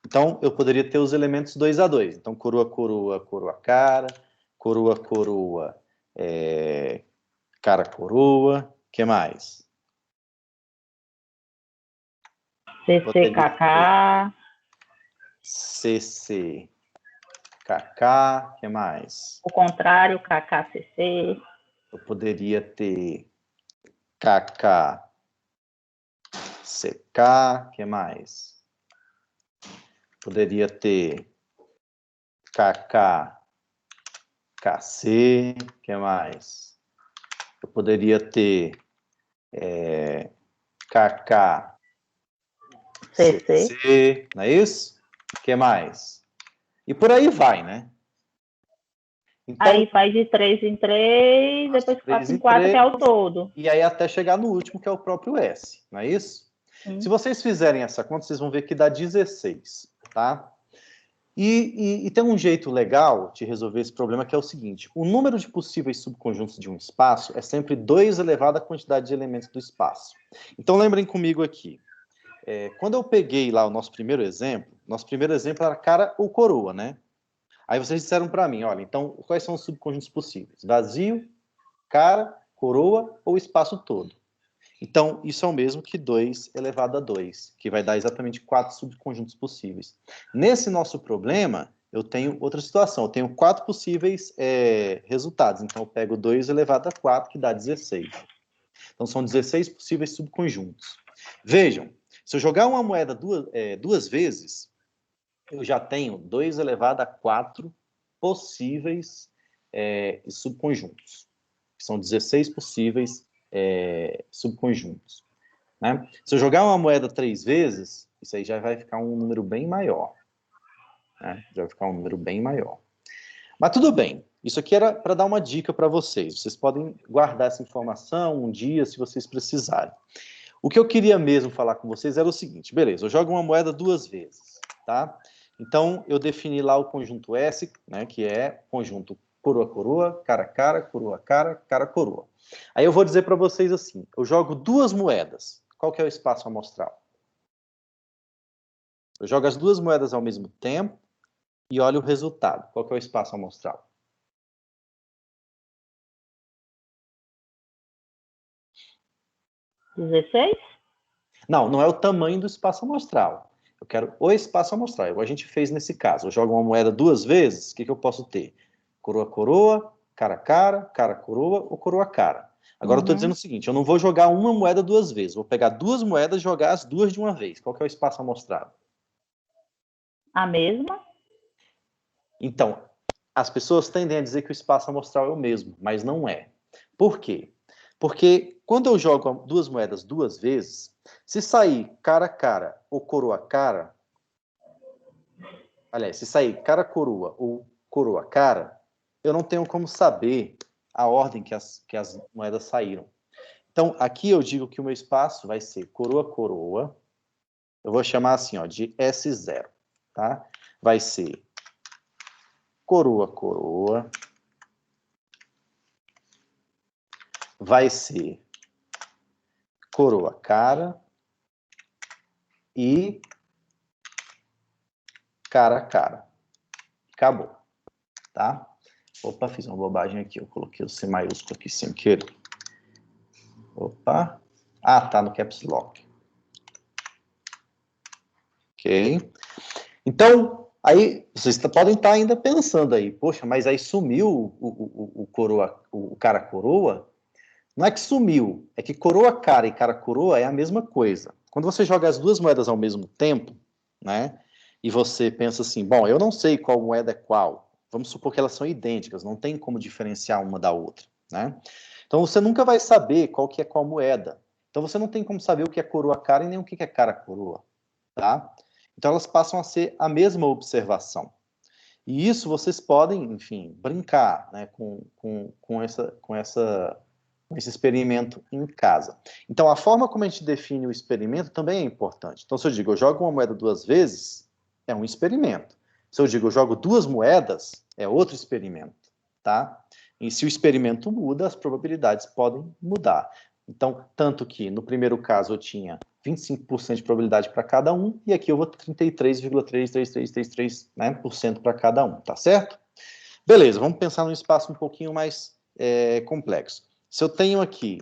Então, eu poderia ter os elementos 2 a 2. Então, coroa, coroa, coroa, cara. Coroa, coroa, cara, coroa. O que mais? CCKK. CC. KK, o que mais? O contrário, KKCC. Eu poderia ter KK, CK, o que mais? Poderia ter KK, KC, o que mais? Eu poderia ter KK, CC, não é isso? O que mais? E por aí vai, né? Então, aí faz de 3 em 3, depois 4 em 4, que é o todo. E aí até chegar no último, que é o próprio S, não é isso? Se vocês fizerem essa conta, vocês vão ver que dá 16, tá? E tem um jeito legal de resolver esse problema, que é o seguinte, o número de possíveis subconjuntos de um espaço é sempre 2 elevado à quantidade de elementos do espaço. Então lembrem comigo aqui, quando eu peguei lá o nosso primeiro exemplo era cara ou coroa, né? Aí vocês disseram para mim, olha, então quais são os subconjuntos possíveis? Vazio, cara, coroa ou espaço todo? Então, isso é o mesmo que 2 elevado a 2, que vai dar exatamente 4 subconjuntos possíveis. Nesse nosso problema, eu tenho outra situação. Eu tenho 4 possíveis resultados. Então, eu pego 2 elevado a 4, que dá 16. Então, são 16 possíveis subconjuntos. Vejam, se eu jogar uma moeda duas vezes, eu já tenho 2 elevado a 4 possíveis subconjuntos. São 16 possíveis subconjuntos. Né? Se eu jogar uma moeda 3 vezes, isso aí já vai ficar um número bem maior. Né? Já vai ficar um número bem maior. Mas tudo bem. Isso aqui era para dar uma dica para vocês. Vocês podem guardar essa informação um dia, se vocês precisarem. O que eu queria mesmo falar com vocês era o seguinte. Beleza, eu jogo uma moeda 2 vezes. Tá? Então, eu defini lá o conjunto S, né, que é conjunto coroa, coroa, cara, coroa, cara, coroa. Aí eu vou dizer para vocês assim, eu jogo 2 moedas. Qual que é o espaço amostral? Eu jogo as 2 moedas ao mesmo tempo e olho o resultado. Qual que é o espaço amostral? (16? Não, não é o tamanho do espaço amostral. Eu quero o espaço amostral, igual a gente fez nesse caso. Eu jogo uma moeda 2 vezes, o que eu posso ter? Coroa, coroa, cara, coroa ou coroa, cara. Agora eu estou dizendo o seguinte, eu não vou jogar uma moeda duas vezes, vou pegar duas moedas e jogar as duas de uma vez. Qual que é o espaço amostrado? A mesma? Então, as pessoas tendem a dizer que o espaço amostral é o mesmo, mas não é. Por quê? Porque quando eu jogo duas moedas duas vezes, se sair cara a cara ou coroa a cara, aliás, se sair cara a coroa ou coroa a cara, eu não tenho como saber a ordem que as moedas saíram. Então, aqui eu digo que o meu espaço vai ser coroa coroa, eu vou chamar assim, ó, de S0, tá? Vai ser coroa coroa, vai ser coroa cara e cara a cara. Acabou, tá? Opa, fiz uma bobagem aqui. Eu coloquei o C maiúsculo aqui sem querer. Opa. Ah, tá no caps lock. Ok. Então, aí vocês podem estar ainda pensando aí, poxa, mas aí sumiu o cara coroa? Não é que sumiu, é que coroa cara e cara coroa é a mesma coisa. Quando você joga as duas moedas ao mesmo tempo, né? E você pensa assim, bom, eu não sei qual moeda é qual. Vamos supor que elas são idênticas, não tem como diferenciar uma da outra, né? Então você nunca vai saber qual que é qual moeda. Então você não tem como saber o que é coroa cara e nem o que é cara coroa, tá? Então elas passam a ser a mesma observação. E isso vocês podem, enfim, brincar, né, com esse experimento em casa. Então, a forma como a gente define o experimento também é importante. Então, se eu digo, eu jogo uma moeda duas vezes, é um experimento. Se eu digo, eu jogo duas moedas, é outro experimento, tá? E se o experimento muda, as probabilidades podem mudar. Então, tanto que no primeiro caso eu tinha 25% de probabilidade para cada um, e aqui eu vou 33,3333, né, por cento para cada um, tá certo? Beleza, vamos pensar num espaço um pouquinho mais complexo. Se eu tenho aqui,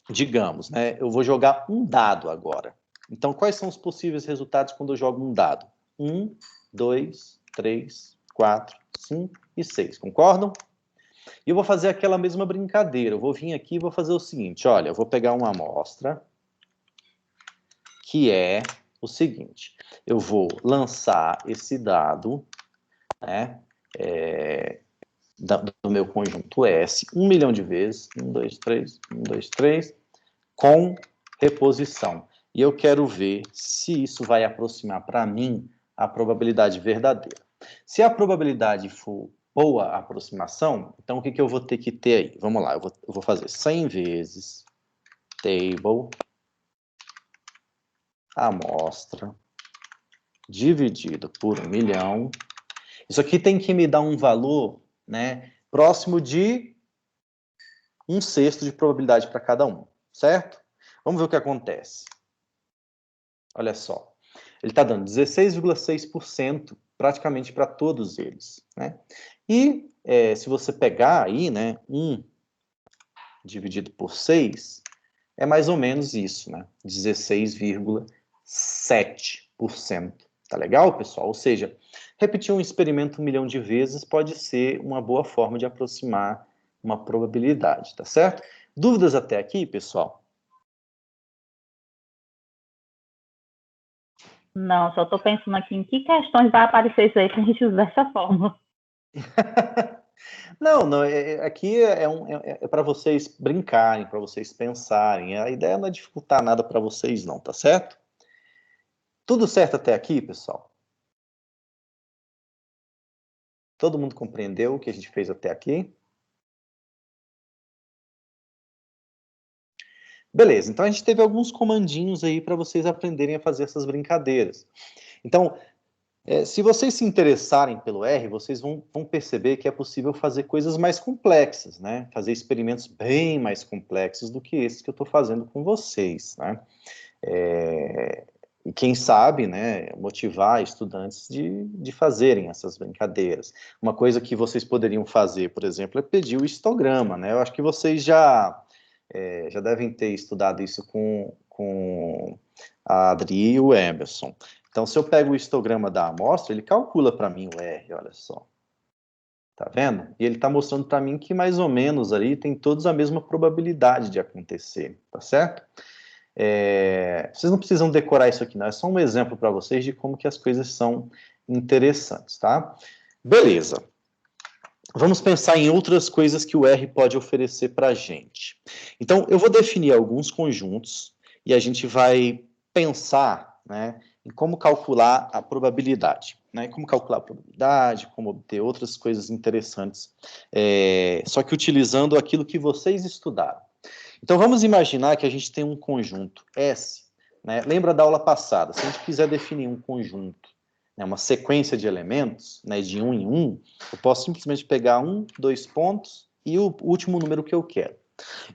digamos, né, eu vou jogar um dado agora. Então, quais são os possíveis resultados quando eu jogo um dado? 1, 2, 3, 4, 5 e 6, concordam? E eu vou fazer aquela mesma brincadeira. Eu vou vir aqui e vou fazer o seguinte, olha, eu vou pegar uma amostra, que é o seguinte, eu vou lançar esse dado, né, do meu conjunto S, 1 milhão de vezes, 1, 2, 3, 1, 2, 3, com reposição. E eu quero ver se isso vai aproximar para mim a probabilidade verdadeira. Se a probabilidade for boa aproximação, então o que eu vou ter que ter aí? Vamos lá, eu vou fazer 100 vezes table, amostra, dividido por 1 milhão. Isso aqui tem que me dar um valor, né, próximo de 1/6 de probabilidade para cada um, certo? Vamos ver o que acontece. Olha só. Ele está dando 16,6% praticamente para todos eles, né? E se você pegar aí, né, 1 dividido por 6, é mais ou menos isso, né? 16,7%. Tá legal, pessoal? Ou seja, repetir um experimento 1 milhão de vezes pode ser uma boa forma de aproximar uma probabilidade, tá certo? Dúvidas até aqui, pessoal? Não, só estou pensando aqui em que questões vai aparecer isso aí se a gente usar essa forma. Não, aqui é para vocês brincarem, para vocês pensarem. A ideia não é dificultar nada para vocês, não, tá certo? Tudo certo até aqui, pessoal? Todo mundo compreendeu o que a gente fez até aqui? Beleza, então a gente teve alguns comandinhos aí para vocês aprenderem a fazer essas brincadeiras. Então, se vocês se interessarem pelo R, vocês vão perceber que é possível fazer coisas mais complexas, né? Fazer experimentos bem mais complexos do que esses que eu estou fazendo com vocês, né? E quem sabe, né, motivar estudantes de fazerem essas brincadeiras. Uma coisa que vocês poderiam fazer, por exemplo, é pedir o histograma, né? Eu acho que vocês já devem ter estudado isso com a Adri e o Emerson. Então, se eu pego o histograma da amostra, ele calcula para mim o R, olha só. Tá vendo? E ele está mostrando para mim que mais ou menos ali tem todos a mesma probabilidade de acontecer, tá certo? Vocês não precisam decorar isso aqui, não. É só um exemplo para vocês de como que as coisas são interessantes, tá? Beleza. Vamos pensar em outras coisas que o R pode oferecer para a gente. Então, eu vou definir alguns conjuntos e a gente vai pensar, né, em como calcular a probabilidade. Né, como calcular a probabilidade, como obter outras coisas interessantes, só que utilizando aquilo que vocês estudaram. Então, vamos imaginar que a gente tem um conjunto S. Né, lembra da aula passada? Se a gente quiser definir um conjunto, né, uma sequência de elementos, né, de 1 em 1, eu posso simplesmente pegar 1, 2 pontos e o último número que eu quero.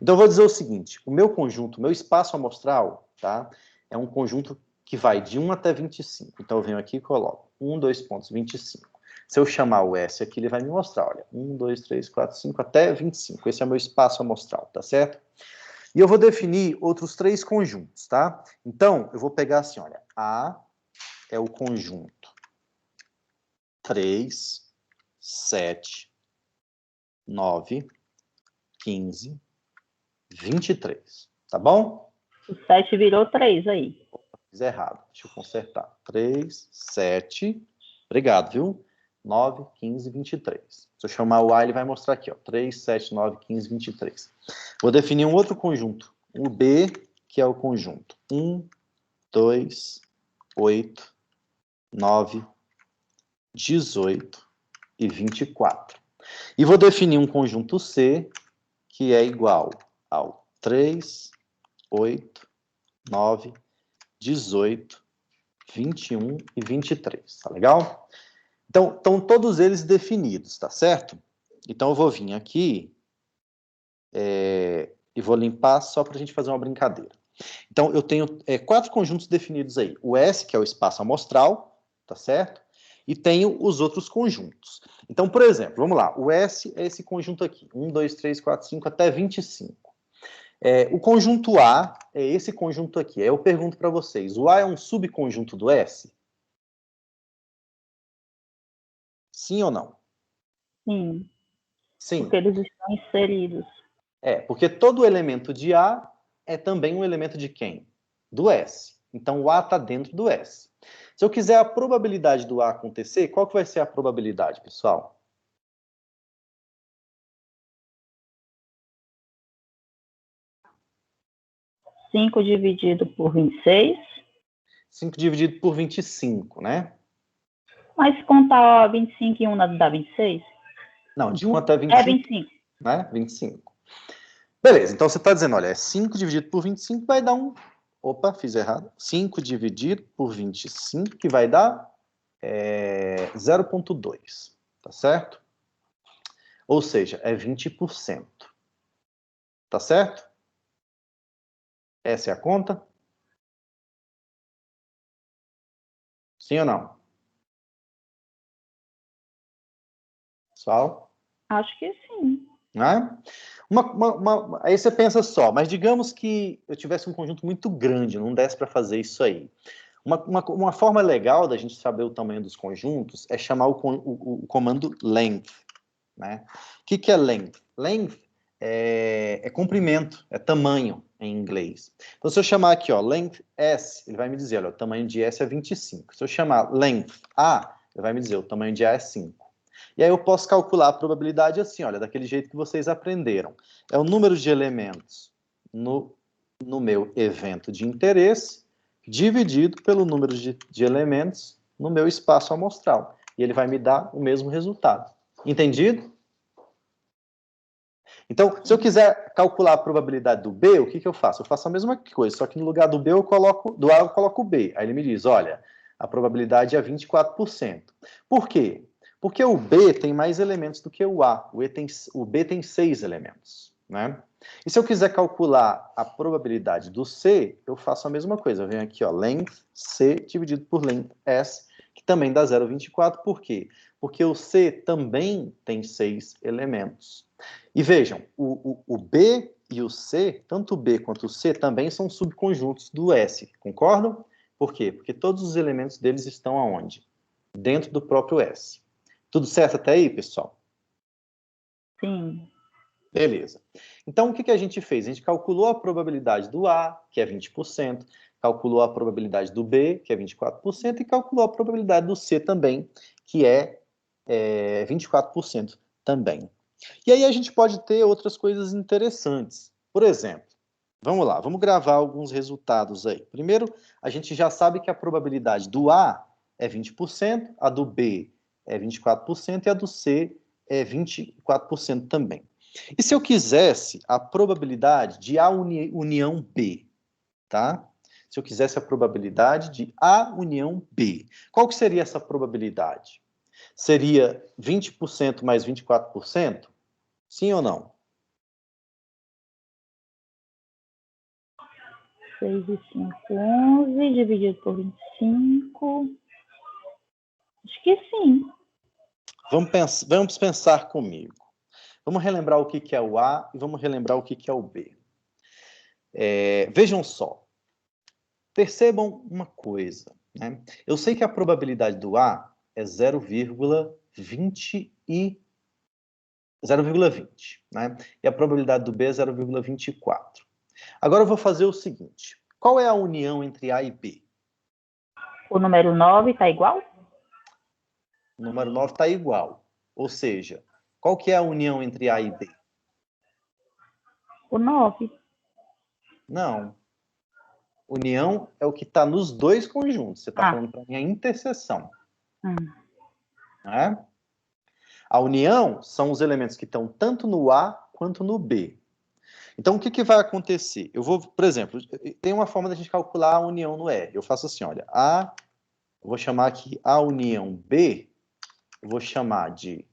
Então, eu vou dizer o seguinte, o meu conjunto, o meu espaço amostral, tá, é um conjunto que vai de 1 até 25. Então, eu venho aqui e coloco 1, 2 pontos, 25. Se eu chamar o S aqui, ele vai me mostrar, olha, 1, 2, 3, 4, 5, até 25. Esse é o meu espaço amostral, tá certo? E eu vou definir outros 3 conjuntos, tá? Então, eu vou pegar assim, olha, A é o conjunto 3, 7, 9, 15, 23, tá bom? O 7 virou 3 aí. Fiz errado, deixa eu consertar. 3, 7, obrigado, viu? 9, 15, 23. Se eu chamar o A, ele vai mostrar aqui, ó, 3, 7, 9, 15, 23. Vou definir um outro conjunto, o B, que é o conjunto 1, 2, 8, 9, 18 e 24. E vou definir um conjunto C, que é igual ao 3, 8, 9, 18, 21 e 23, tá legal? Então, estão todos eles definidos, tá certo? Então, eu vou vir aqui e vou limpar só para a gente fazer uma brincadeira. Então, eu tenho 4 conjuntos definidos aí. O S, que é o espaço amostral, tá certo? E tenho os outros conjuntos. Então, por exemplo, vamos lá. O S é esse conjunto aqui. 1, 2, 3, 4, 5, até 25. O conjunto A é esse conjunto aqui. Aí eu pergunto para vocês, o A é um subconjunto do S? Sim ou não? Sim. Sim. Porque eles estão inseridos. Porque todo elemento de A é também um elemento de quem? Do S. Então, o A está dentro do S. Se eu quiser a probabilidade do A acontecer, qual que vai ser a probabilidade, pessoal? Cinco dividido por 26. 5 dividido por 25, né? Mas se contar 25 e 1 dá 26? Não, de 1 até 25. É 25. Né? 25. Beleza, então você está dizendo, olha, 5 dividido por 25 vai dar um... Opa, fiz errado. 5 dividido por 25, que vai dar 0,2, tá certo? Ou seja, é 20%. Tá certo? Essa é a conta? Sim ou não? Pessoal? Acho que sim. Né? Aí você pensa só, mas digamos que eu tivesse um conjunto muito grande, não desse para fazer isso aí. Uma forma legal da gente saber o tamanho dos conjuntos é chamar o comando length. Né? O que é length? Length é comprimento, é tamanho em inglês. Então, se eu chamar aqui, ó, length S, ele vai me dizer, olha, o tamanho de S é 25. Se eu chamar length A, ele vai me dizer, o tamanho de A é 5. E aí eu posso calcular a probabilidade assim, olha, daquele jeito que vocês aprenderam. É o número de elementos no meu evento de interesse, dividido pelo número de elementos no meu espaço amostral. E ele vai me dar o mesmo resultado. Entendido? Então, se eu quiser calcular a probabilidade do B, o que eu faço? Eu faço a mesma coisa, só que no lugar do B do A eu coloco o B. Aí ele me diz, olha, a probabilidade é 24%. Por quê? Porque o B tem mais elementos do que o A. O B tem 6 elementos. Né? E se eu quiser calcular a probabilidade do C, eu faço a mesma coisa. Eu venho aqui, ó, length C dividido por length S, que também dá 0,24. Por quê? Porque o C também tem 6 elementos. E vejam, o B e o C, tanto o B quanto o C, também são subconjuntos do S. Concordam? Por quê? Porque todos os elementos deles estão aonde? Dentro do próprio S. Tudo certo até aí, pessoal? Sim. Beleza. Então, o que a gente fez? A gente calculou a probabilidade do A, que é 20%, calculou a probabilidade do B, que é 24%, e calculou a probabilidade do C também, que é 24% também. E aí a gente pode ter outras coisas interessantes. Por exemplo, vamos lá, vamos gravar alguns resultados aí. Primeiro, a gente já sabe que a probabilidade do A é 20%, a do B é 24% e a do C é 24% também. E se eu quisesse a probabilidade de A união B, tá? Se eu quisesse a probabilidade de A união B, qual que seria essa probabilidade? Seria 20% mais 24%? Sim ou não? 6 e 5, 11, dividido por 25. Acho que sim. Vamos pensar comigo. Vamos relembrar o que é o A e vamos relembrar o que é o B. Vejam só. Percebam uma coisa, né? Eu sei que a probabilidade do A é 0,20, né? E a probabilidade do B é 0,24. Agora eu vou fazer o seguinte. Qual é a união entre A e B? O número 9 está igual? O número 9 está igual. Ou seja, qual que é a união entre A e B? O 9. Não. União é o que está nos dois conjuntos. Você está falando para mim a interseção. Né? A união são os elementos que estão tanto no A quanto no B. Então, o que vai acontecer? Eu vou, por exemplo, tem uma forma da gente calcular a união no E. Eu faço assim, olha, eu vou chamar aqui a união B, eu vou chamar de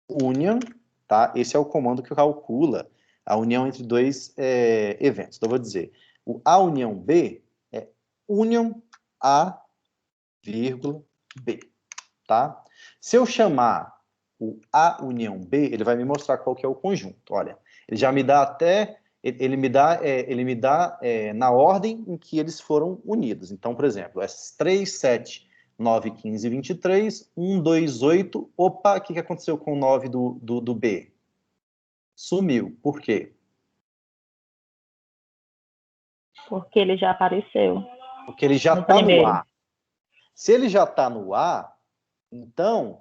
union, tá? Esse é o comando que calcula a união entre dois eventos. Então, eu vou dizer, o A união B é union A, vírgula, B, tá? Se eu chamar o A união B, ele vai me mostrar qual que é o conjunto. Olha, ele já me dá até, ele me dá na ordem em que eles foram unidos. Então, por exemplo, é 3, 7, 9, 15, 23, 1, 2, 8. Opa, o que aconteceu com o 9 do B? Sumiu. Por quê? Porque ele já apareceu. Porque ele já está no A. Se ele já está no A, então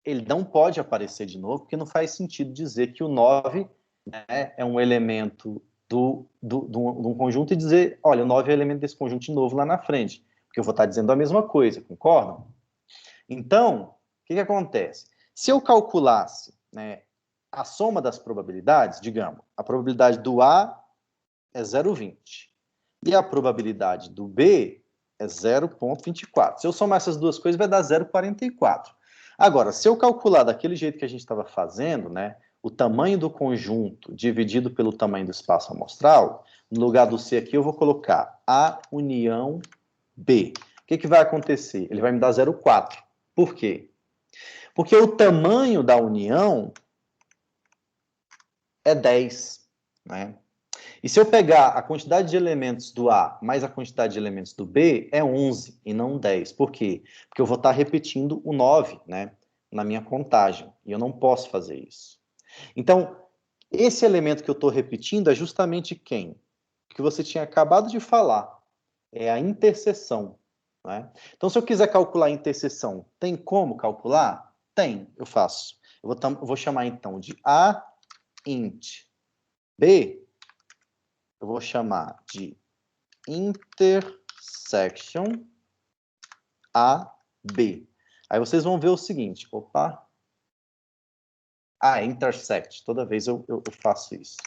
ele não pode aparecer de novo, porque não faz sentido dizer que o 9, né, é um elemento de um conjunto e dizer, olha, o 9 é elemento desse conjunto de novo lá na frente, porque eu vou estar dizendo a mesma coisa, concordam? Então, o que acontece? Se eu calculasse, né, a soma das probabilidades, digamos, a probabilidade do A é 0,20 e a probabilidade do B é 0,24. Se eu somar essas duas coisas, vai dar 0,44. Agora, se eu calcular daquele jeito que a gente estava fazendo, né, o tamanho do conjunto dividido pelo tamanho do espaço amostral, no lugar do C aqui eu vou colocar A união B. O que vai acontecer? Ele vai me dar 0,4. Por quê? Porque o tamanho da união é 10, né? E se eu pegar a quantidade de elementos do A mais a quantidade de elementos do B, é 11 e não 10. Por quê? Porque eu vou estar repetindo o 9, né, na minha contagem. E eu não posso fazer isso. Então, esse elemento que eu estou repetindo é justamente quem? O que você tinha acabado de falar. É a interseção. Né? Então, se eu quiser calcular a interseção, tem como calcular? Tem, eu faço. Eu vou chamar, então, de A int B, eu vou chamar de intersection AB. Aí vocês vão ver o seguinte, opa. Intersect, toda vez eu faço isso.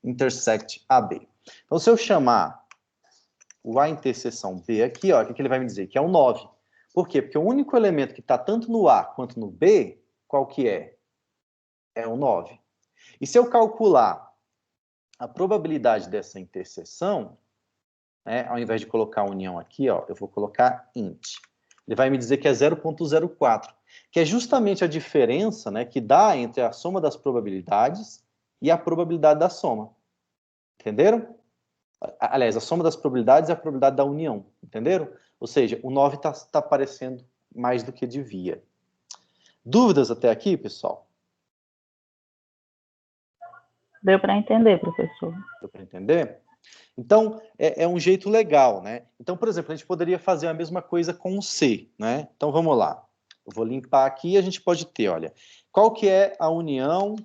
Intersect AB. Então, se eu chamar o A interseção B aqui, ó, o que ele vai me dizer? Que é um 9. Por quê? Porque o único elemento que está tanto no A quanto no B, qual que é? É o 9. E se eu calcular a probabilidade dessa interseção, né, ao invés de colocar a união aqui, ó, eu vou colocar int. Ele vai me dizer que é 0,04, que é justamente a diferença, né, que dá entre a soma das probabilidades e a probabilidade da soma. Entenderam? Aliás, a soma das probabilidades é a probabilidade da união. Entenderam? Ou seja, o 9 está aparecendo mais do que devia. Dúvidas até aqui, pessoal? Deu para entender, professor. Deu para entender? Então, é um jeito legal, né? Então, por exemplo, a gente poderia fazer a mesma coisa com o C, né? Então, vamos lá. Eu vou limpar aqui e a gente pode ter, olha, qual que é a união,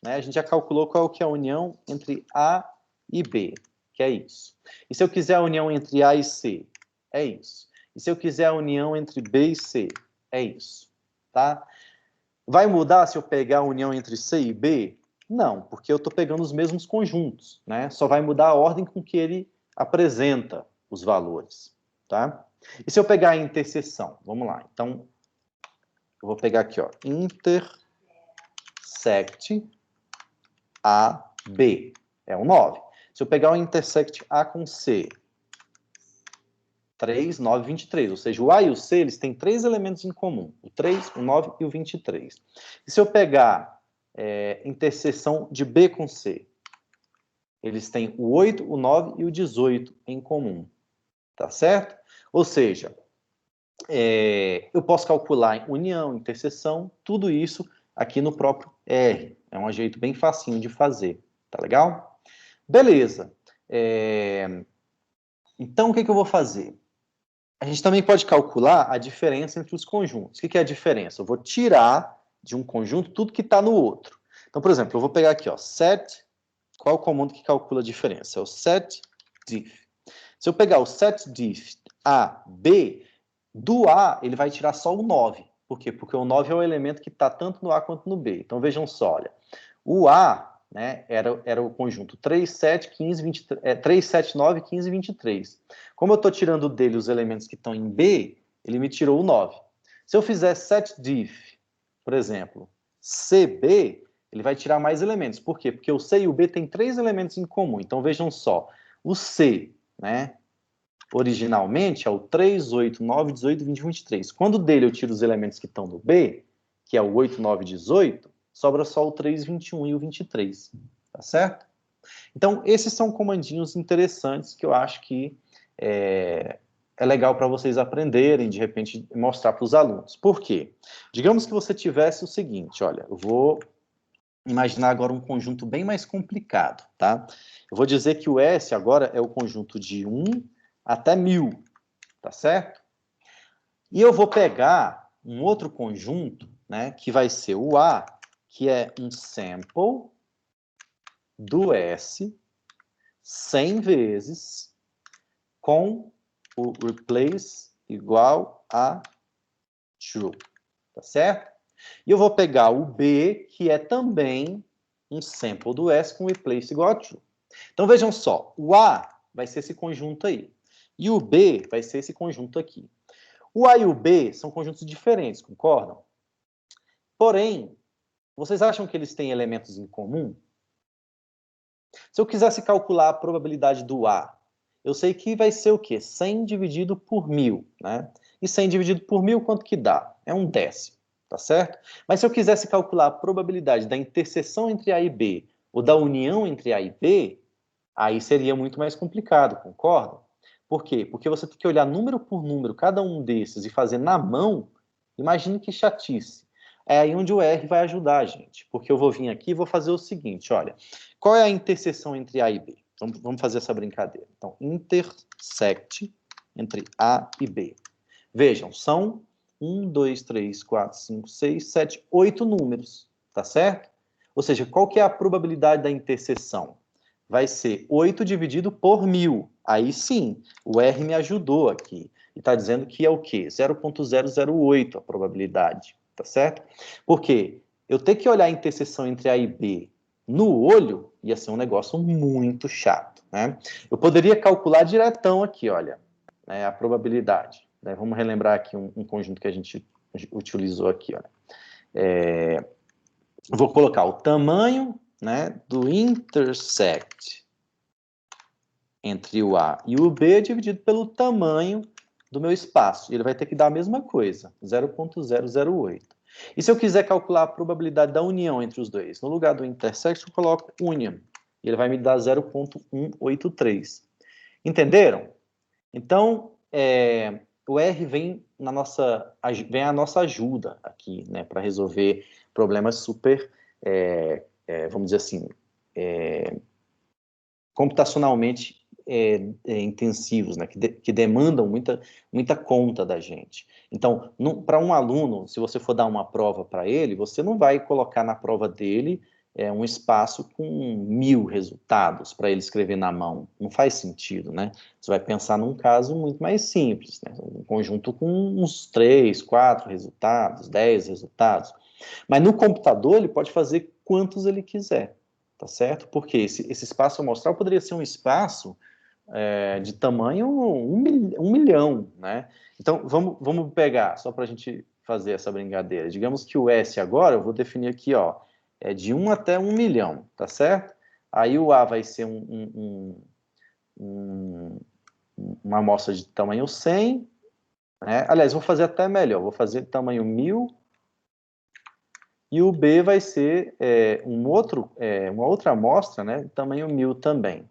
né? A gente já calculou qual que é a união entre A e B, que é isso. E se eu quiser a união entre A e C, é isso. E se eu quiser a união entre B e C, é isso, tá? Vai mudar se eu pegar a união entre C e B? Não, porque eu estou pegando os mesmos conjuntos, né? Só vai mudar a ordem com que ele apresenta os valores, tá? E se eu pegar a interseção? Vamos lá. Então, eu vou pegar aqui, ó, intersect A, B. É um 9. Se eu pegar o intersect A com C, 3, 9, 23. Ou seja, o A e o C, eles têm 3 elementos em comum. O 3, o 9 e o 23. E se eu pegar interseção de B com C, eles têm o 8, o 9 e o 18 em comum. Tá certo? Ou seja, eu posso calcular união, interseção, tudo isso aqui no próprio R. É um jeito bem facinho de fazer. Tá legal? Beleza. Então, o que eu vou fazer? A gente também pode calcular a diferença entre os conjuntos. O que é a diferença? Eu vou tirar de um conjunto tudo que está no outro. Então, por exemplo, eu vou pegar aqui, ó, set. Qual é o comando que calcula a diferença? É o set diff. Se eu pegar o set diff A, B, do A, ele vai tirar só o 9. Por quê? Porque o 9 é o elemento que está tanto no A quanto no B. Então, vejam só, olha. O A, né, era o conjunto 3, 7, 15, 23, 3, 7, 9, 15 e 23. Como eu estou tirando dele os elementos que estão em B, ele me tirou o 9. Se eu fizer set diff, por exemplo, CB, ele vai tirar mais elementos. Por quê? Porque o C e o B têm 3 elementos em comum. Então, vejam só. O C, né, originalmente é o 3, 8, 9, 18, 20, 23. Quando dele eu tiro os elementos que estão no B, que é o 8, 9, 18, sobra só o 3, 21 e o 23. Tá certo? Então, esses são comandinhos interessantes que eu acho que é legal para vocês aprenderem, de repente, mostrar para os alunos. Por quê? Digamos que você tivesse o seguinte, olha, eu vou imaginar agora um conjunto bem mais complicado, tá? Eu vou dizer que o S agora é o conjunto de 1 até 1000, tá certo? E eu vou pegar um outro conjunto, né, que vai ser o A, que é um sample do S 100 vezes com o replace igual a true, tá certo? E eu vou pegar o B, que é também um sample do S com replace igual a true. Então, vejam só, o A vai ser esse conjunto aí. E o B vai ser esse conjunto aqui. O A e o B são conjuntos diferentes, concordam? Porém, vocês acham que eles têm elementos em comum? Se eu quisesse calcular a probabilidade do A, eu sei que vai ser o quê? 100 dividido por 1000, né? E 100 dividido por 1000, quanto que dá? É 1/10, tá certo? Mas se eu quisesse calcular a probabilidade da interseção entre A e B, ou da união entre A e B, aí seria muito mais complicado, concordam? Por quê? Porque você tem que olhar número por número, cada um desses, e fazer na mão. Imagine que chatice. É aí onde o R vai ajudar a gente. Porque eu vou vir aqui e vou fazer o seguinte, olha. Qual é a interseção entre A e B? Vamos fazer essa brincadeira. Então, intersect entre A e B. Vejam, são 1, 2, 3, 4, 5, 6, 7, 8 números, tá certo? Ou seja, qual que é a probabilidade da interseção? Vai ser 8 dividido por 1000. Aí sim, o R me ajudou aqui. E está dizendo que é o quê? 0,008 a probabilidade, tá certo? Por quê? Eu ter que olhar a interseção entre A e B no olho ia ser um negócio muito chato, né? Eu poderia calcular diretão aqui, olha, né, a probabilidade. Né? Vamos relembrar aqui um conjunto que a gente utilizou aqui, olha. Vou colocar o tamanho, né, do intersect entre o A e o B dividido pelo tamanho do meu espaço. E ele vai ter que dar a mesma coisa, 0,008. E se eu quiser calcular a probabilidade da união entre os dois? No lugar do intersect, eu coloco union. E ele vai me dar 0,183. Entenderam? Então, o R vem à nossa ajuda aqui, né, para resolver problemas super, vamos dizer assim, computacionalmente intensivos, né? Que demandam muita conta da gente. Então, para um aluno, se você for dar uma prova para ele, você não vai colocar na prova dele um espaço com 1000 resultados para ele escrever na mão. Não faz sentido, né? Você vai pensar num caso muito mais simples, né? Um conjunto com uns 3, 4 resultados, 10 resultados. Mas no computador ele pode fazer quantos ele quiser, tá certo? Porque esse espaço amostral poderia ser um espaço de tamanho 1 milhão, né? Então, vamos pegar, só para a gente fazer essa brincadeira. Digamos que o S agora, eu vou definir aqui, ó, é de 1 até 1 milhão, tá certo? Aí o A vai ser uma amostra de tamanho 100, né? Aliás, vou fazer até melhor, vou fazer tamanho 1000, e o B vai ser uma outra amostra, né? Tamanho 1000 também.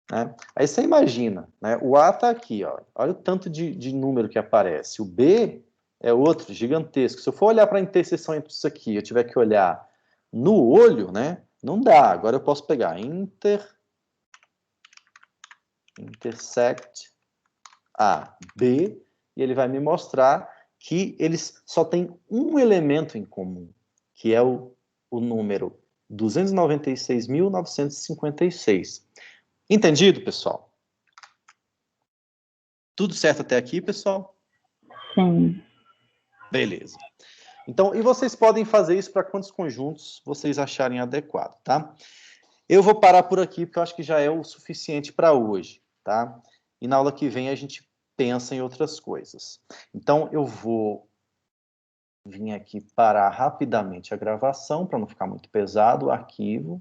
Né? Aí você imagina, né? O A está aqui, ó, olha o tanto de número que aparece. O B é outro, gigantesco. Se eu for olhar para a interseção entre isso aqui, eu tiver que olhar no olho, né? Não dá. Agora eu posso pegar intersect A, B, e ele vai me mostrar que eles só têm um elemento em comum, que é o número 296.956. Entendido, pessoal? Tudo certo até aqui, pessoal? Sim. Beleza. Então, e vocês podem fazer isso para quantos conjuntos vocês acharem adequado, tá? Eu vou parar por aqui, porque eu acho que já é o suficiente para hoje, tá? E na aula que vem a gente pensa em outras coisas. Então, eu vou vir aqui parar rapidamente a gravação, para não ficar muito pesado o arquivo.